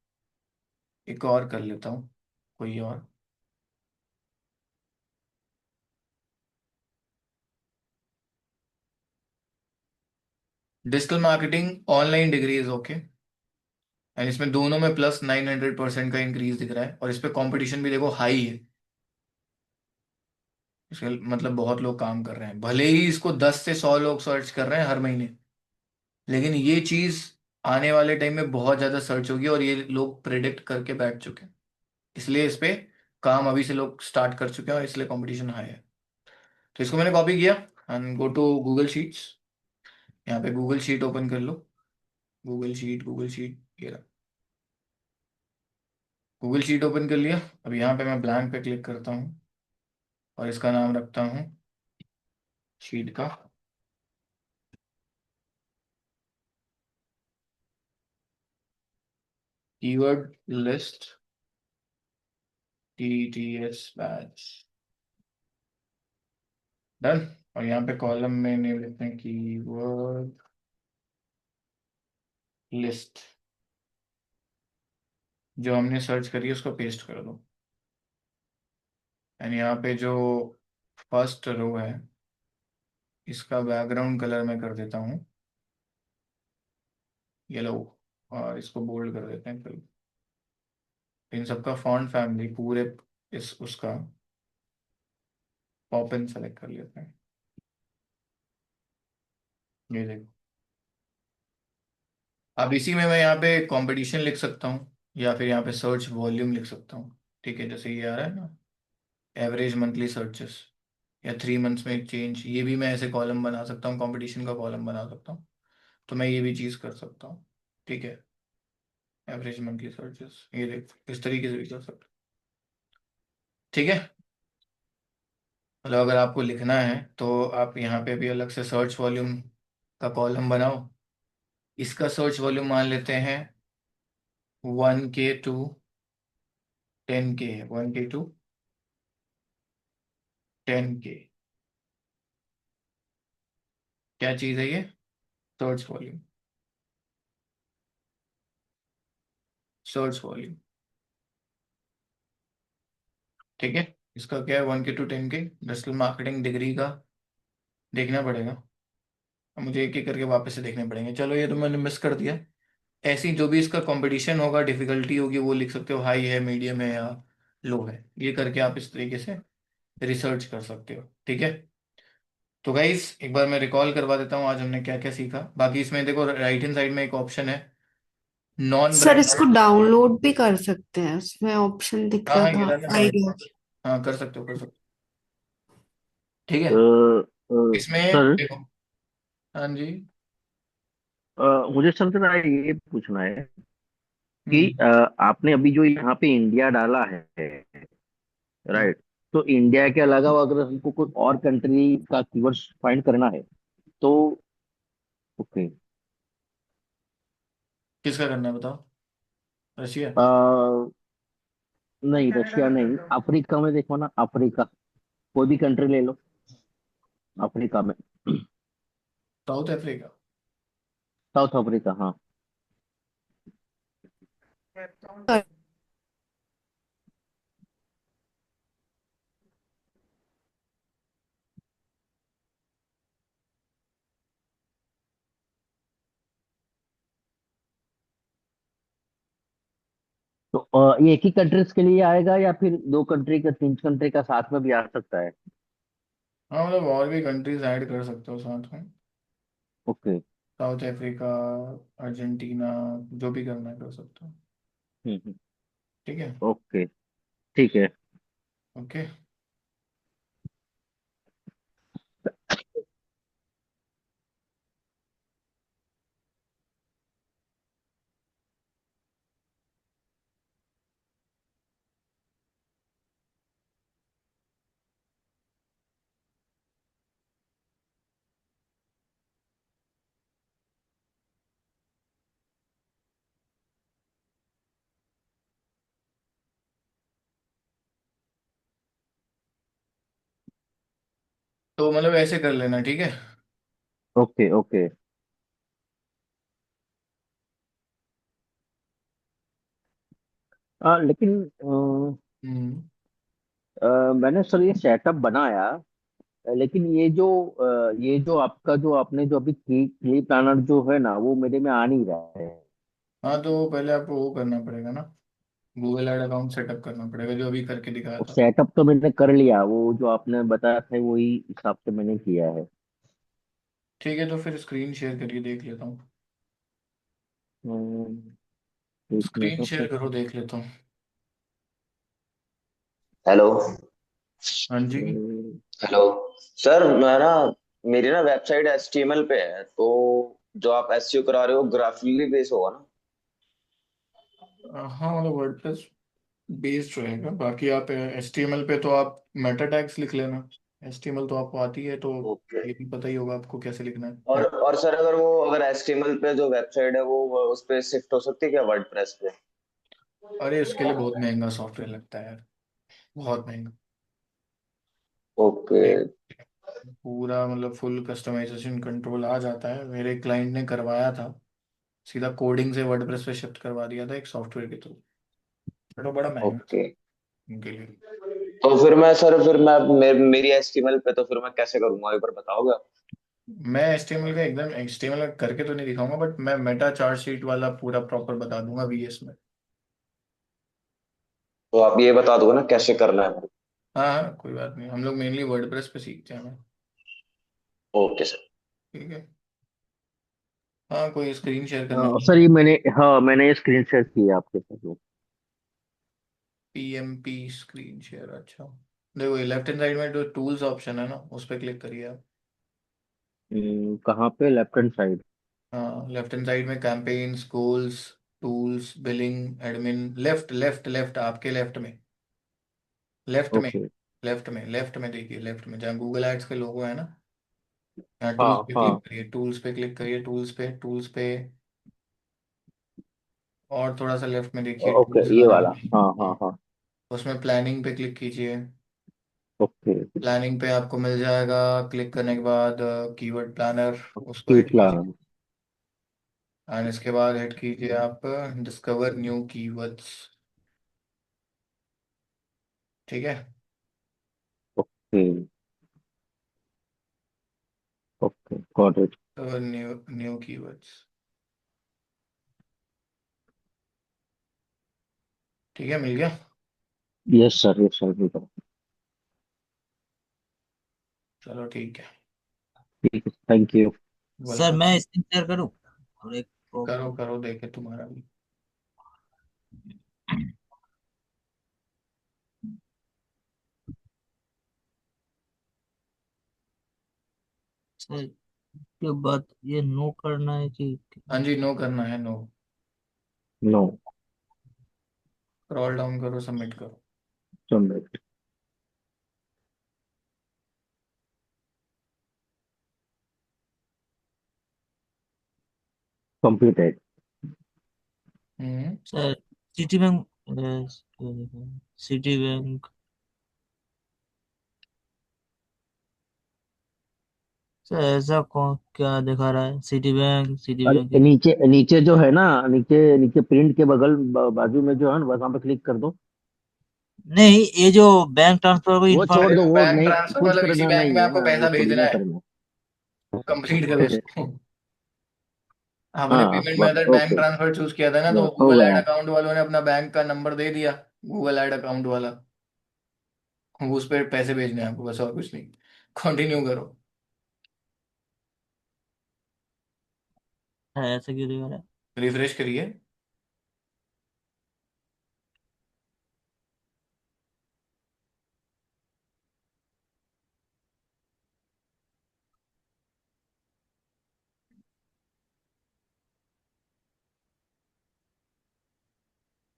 एक और कर लेता हूँ, कोई और। Digital marketing online degree is okay, and इसमें दोनों में प्लस 900% का इंक्रीज दिख रहा है, और इस पे कंपटीशन भी देखो हाई है। इसका मतलब बहुत लोग काम कर रहे हैं, भले ही इसको 10 से 100 लोग सर्च कर रहे हैं हर महीने, लेकिन ये चीज आने वाले टाइम में बहुत ज्यादा सर्च होगी, और ये लोग प्रिडिक्ट करके बैठ चुके हैं। इसलिए इस पे काम अभी से लोग स्टार्ट कर चुके हैं, और इसलिए कंपटीशन हाई है। तो इसको मैंने कॉपी किया and go to Google sheets. यहाँ पे गूगल शीट ओपन कर लो, गूगल शीट, गूगल शीट, ये रहा। गूगल शीट ओपन कर लिया। अब यहाँ पे मैं ब्लैंक पे क्लिक करता हूँ, और इसका नाम रखता हूँ शीट का। Keyword list, TTS batch, done. और यहाँ पे कॉलम में नेम लिखते हैं कीवर्ड लिस्ट। जो हमने सर्च करी है उसको पेस्ट कर दो, एंड यहाँ पे जो फर्स्ट रो है इसका बैकग्राउंड कलर मैं कर देता हूँ येलो, और इसको बोल्ड कर देते हैं फिर। इन सबका फॉन्ट फैमिली पूरे इस उसका पॉपिन सेलेक्ट कर लेते हैं। ये देखो, अब इसी में मैं यहाँ पे कंपटीशन लिख सकता हूँ, या फिर यहाँ पे सर्च वॉल्यूम लिख सकता हूँ। ठीक है, जैसे ये आ रहा है ना, एवरेज मंथली सर्चेस, या 3 मंथ्स में एक चेंज, ये भी मैं ऐसे कॉलम बना सकता हूँ, कंपटीशन का कॉलम बना सकता हूँ। तो मैं ये भी चीज़ कर सकता हूँ। ठीक है, एवरेज मंथली सर्चेस, ये देख इस तरीके से भी कर सकते हो। ठीक है, मतलब अगर आपको लिखना है तो आप यहाँ पे भी अलग से सर्च वॉल्यूम का कॉलम बनाओ। इसका सर्च वॉल्यूम मान लेते हैं 1K to 10K, 1K to 10K। क्या चीज़ है ये? Search volume, search volume. ठीक है, इसका क्या है, 1K to 10K। Digital marketing degree का देखना पड़ेगा, अब मुझे एक एक करके वापस से देखने पड़ेंगे। चलो ये तो मैंने मिस कर दिया। ऐसी जो भी इसका कंपटीशन होगा, डिफिकल्टी होगी, वो लिख सकते हो, हाई है, मीडियम है, या लो है। ये करके आप इस तरीके से रिसर्च कर सकते हो। ठीक है, तो गाइस एक बार मैं रिकॉल करवा देता हूँ आज हमने क्या क्या सीखा। बाकी इसमें देखो राइट हैंड साइड में एक ऑप्शन है नॉन सर इसको ब्रांडेड। डाउनलोड भी कर सकते हैं, उसमें ऑप्शन दिख हाँ रहा हाँ, ये था रहा ना डाउन। आइडिया। हाँ कर सकते हो, कर सकते हो। ठीक है, इसमें सर, देखो। हाँ जी। मुझे सर जरा ये पूछना है कि हम्म। आपने अभी जो यहाँ पे इंडिया डाला है, राइट? तो इंडिया के अलावा अगर हमको कोई और कंट्री का कीवर्ड्स फाइंड करना है तो ओके। किसका करना है बताओ? रशिया? नहीं, रशिया नहीं, अफ्रीका में देखो ना, अफ्रीका, कोई भी कंट्री ले लो अफ्रीका में। South Africa? साउथ अफ्रीका, हाँ। तो ये एक ही कंट्रीज के लिए आएगा या फिर दो कंट्री का, तीन कंट्री का साथ में भी आ सकता है? हाँ मतलब और भी कंट्रीज ऐड कर सकते हो साथ में। ओके। साउथ अफ्रीका, अर्जेंटीना, जो भी करना है कर सकते हो। हम्म। ठीक है। ओके, ठीक है। ओके। तो मतलब ऐसे कर लेना, ठीक है। Okay okay. लेकिन हम्म। मैंने सर ये सेटअप बनाया, लेकिन ये जो आपका जो आपने जो अभी की प्लानर जो है ना, वो मेरे में आ नहीं रहा है। हाँ तो पहले आपको वो करना पड़ेगा ना, गूगल ऐड अकाउंट सेटअप करना पड़ेगा जो अभी करके दिखाया था। सेटअप तो मैंने कर लिया, वो जो आपने बताया था वही हिसाब से मैंने किया है। ठीक है, तो फिर स्क्रीन शेयर करिए, देख लेता हूँ। एक स्क्रीन मिनट शेयर सर। करो, देख लेता हूँ। हेलो। हाँ जी। हेलो सर, मैं ना, मेरी ना वेबसाइट HTML पे है, तो जो आप SEO करा रहे हो ग्राफिकली बेस होगा ना? हाँ मतलब वर्डप्रेस बेस्ड रहेगा, बाकी आप HTML पे तो आप मेटा टैग्स लिख लेना। HTML तो आपको आती है, तो ओके। ये भी पता ही होगा आपको कैसे लिखना है। और सर, अगर HTML पे जो वेबसाइट है वो उस पे शिफ्ट हो सकती है क्या, वर्डप्रेस पे? अरे उसके लिए बहुत महंगा सॉफ्टवेयर लगता है यार, बहुत महंगा। ओके। एक पूरा मतलब फुल कस्टमाइजेशन कंट्रोल आ जाता है, मेरे क्लाइंट ने करवाया था, सीधा कोडिंग से वर्डप्रेस पे शिफ्ट करवा दिया था एक सॉफ्टवेयर के थ्रू। बट वो बड़ा महंगा ओके। है उनके लिए। तो फिर मैं सर, फिर मैं मेरी HTML पे तो फिर मैं कैसे करूंगा, एक बार बताओगे आप? मैं HTML का एकदम HTML का करके तो नहीं दिखाऊंगा, बट मैं मेटा चार्ट शीट वाला पूरा प्रॉपर बता दूंगा VS में। तो आप ये बता दो ना कैसे करना है। हाँ हाँ कोई बात नहीं, हम लोग मेनली वर्डप्रेस पे सीखते हैं ना। Okay sir. ठीक है। हाँ कोई स्क्रीन शेयर करना है? सर ये मैंने, हाँ मैंने स्क्रीन शेयर किया आपके साथ। PMP स्क्रीन शेयर, अच्छा। देखो ये लेफ्ट हैंड साइड में जो टूल्स ऑप्शन है ना, उस पर क्लिक करिए आप। कहाँ पे? Left hand side? हाँ लेफ्ट हैंड साइड में campaigns, goals, tools, billing, admin, left left left आपके लेफ्ट में, लेफ्ट में, ओके। लेफ्ट में देखिए, लेफ्ट में जहाँ गूगल एड्स के लोगो है ना, यहाँ टूल्स हाँ पे क्लिक हाँ। करिए, टूल्स पे क्लिक करिए, टूल्स पे और थोड़ा सा लेफ्ट में देखिए, ओके, टूल्स ये आ वाला, जाएगा। हाँ हाँ हाँ, हाँ। उसमें प्लानिंग पे क्लिक कीजिए। ओके। प्लानिंग पे आपको मिल जाएगा, क्लिक करने के बाद कीवर्ड प्लानर, उसको हिट शीट कीजिए। एंड इसके बाद हिट कीजिए आप डिस्कवर न्यू कीवर्ड्स। ठीक है। Okay okay, got it. तो न्यू न्यू कीवर्ड्स। ठीक है, मिल गया। यस सर बिल्कुल। चलो ठीक है। ठीक है, थैंक यू। Sir welcome. मैं स्क्रीन शेयर करूं? और एक करो प्रॉब्लम। करो, देखे तुम्हारा भी। सर के बाद ये नो करना है कि? हाँ जी, नो करना है, नो। नो। स्क्रॉल डाउन करो, सबमिट करो। Submit. Completed. Hmm. Sir Citi bank, Citi bank, sir ऐसा कौन क्या दिखा रहा है? सिटी बैंक अरे नीचे नीचे जो है ना, नीचे नीचे प्रिंट के बगल बाजू में जो है ना, बस वहाँ पे क्लिक कर दो। नहीं, ये जो बैंक ट्रांसफर को वो छोड़ अरे दो, इन्फॉर्म। वो बैंक नहीं, ट्रांसफर कुछ मतलब इसी करना बैंक नहीं में है आपको ना, वो पैसा थोड़ी भेजना ना है, करना। कंप्लीट करो ओके। उसको। हमने हाँ payment method bank okay, transfer choose किया था ना, तो हो गूगल ऐड गया। अकाउंट वालों ने अपना बैंक का नंबर दे दिया, गूगल ऐड अकाउंट वाला। उस पर पैसे भेजने हैं आपको, बस और कुछ नहीं। कंटिन्यू करो। है ऐसे क्यों दिखा रहा है? रिफ्रेश करिए।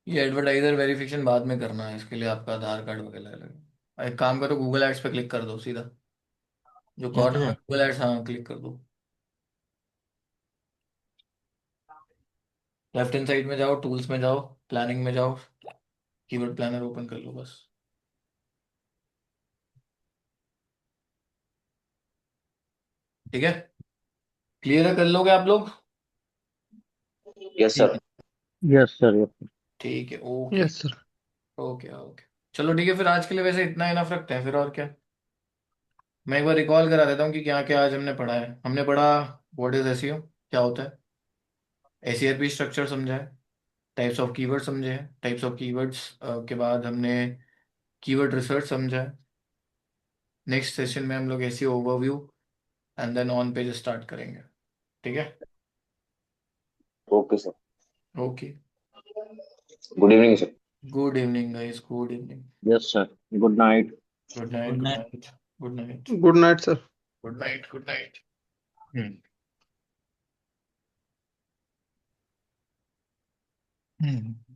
ये एडवर्टाइजर वेरिफिकेशन बाद में करना है, इसके लिए आपका आधार कार्ड वगैरह लगेगा। एक काम करो, गूगल एड्स पे क्लिक कर दो सीधा, जो यहाँ कॉर्नर पे में गूगल एड्स, हाँ क्लिक कर दो। लेफ्ट हैंड साइड में जाओ, टूल्स में जाओ, प्लानिंग में जाओ, कीवर्ड प्लानर ओपन कर लो बस। ठीक है, क्लियर है, कर लोगे आप लोग? यस ठीक सर। है। Yes sir, yes. ठीक है, okay. Yes sir. Okay okay, चलो ठीक है, फिर आज के लिए वैसे इतना इनफ रखते हैं फिर, और क्या। मैं एक बार रिकॉल करा देता हूँ कि क्या क्या आज हमने पढ़ा है। हमने पढ़ा व्हाट इज एसईओ, क्या होता है, एसीआरपी स्ट्रक्चर समझा है, टाइप्स ऑफ कीवर्ड समझे हैं, टाइप्स ऑफ कीवर्ड्स के बाद हमने कीवर्ड रिसर्च समझा है। नेक्स्ट सेशन में हम लोग SEO overview and then on page start करेंगे। ठीक है, okay sir. Okay. Good evening sir. Good evening guys, good evening. Yes sir, good night. Good night, good good night. Night, good night, good night sir. Good night, good night. Hmm. हम्म।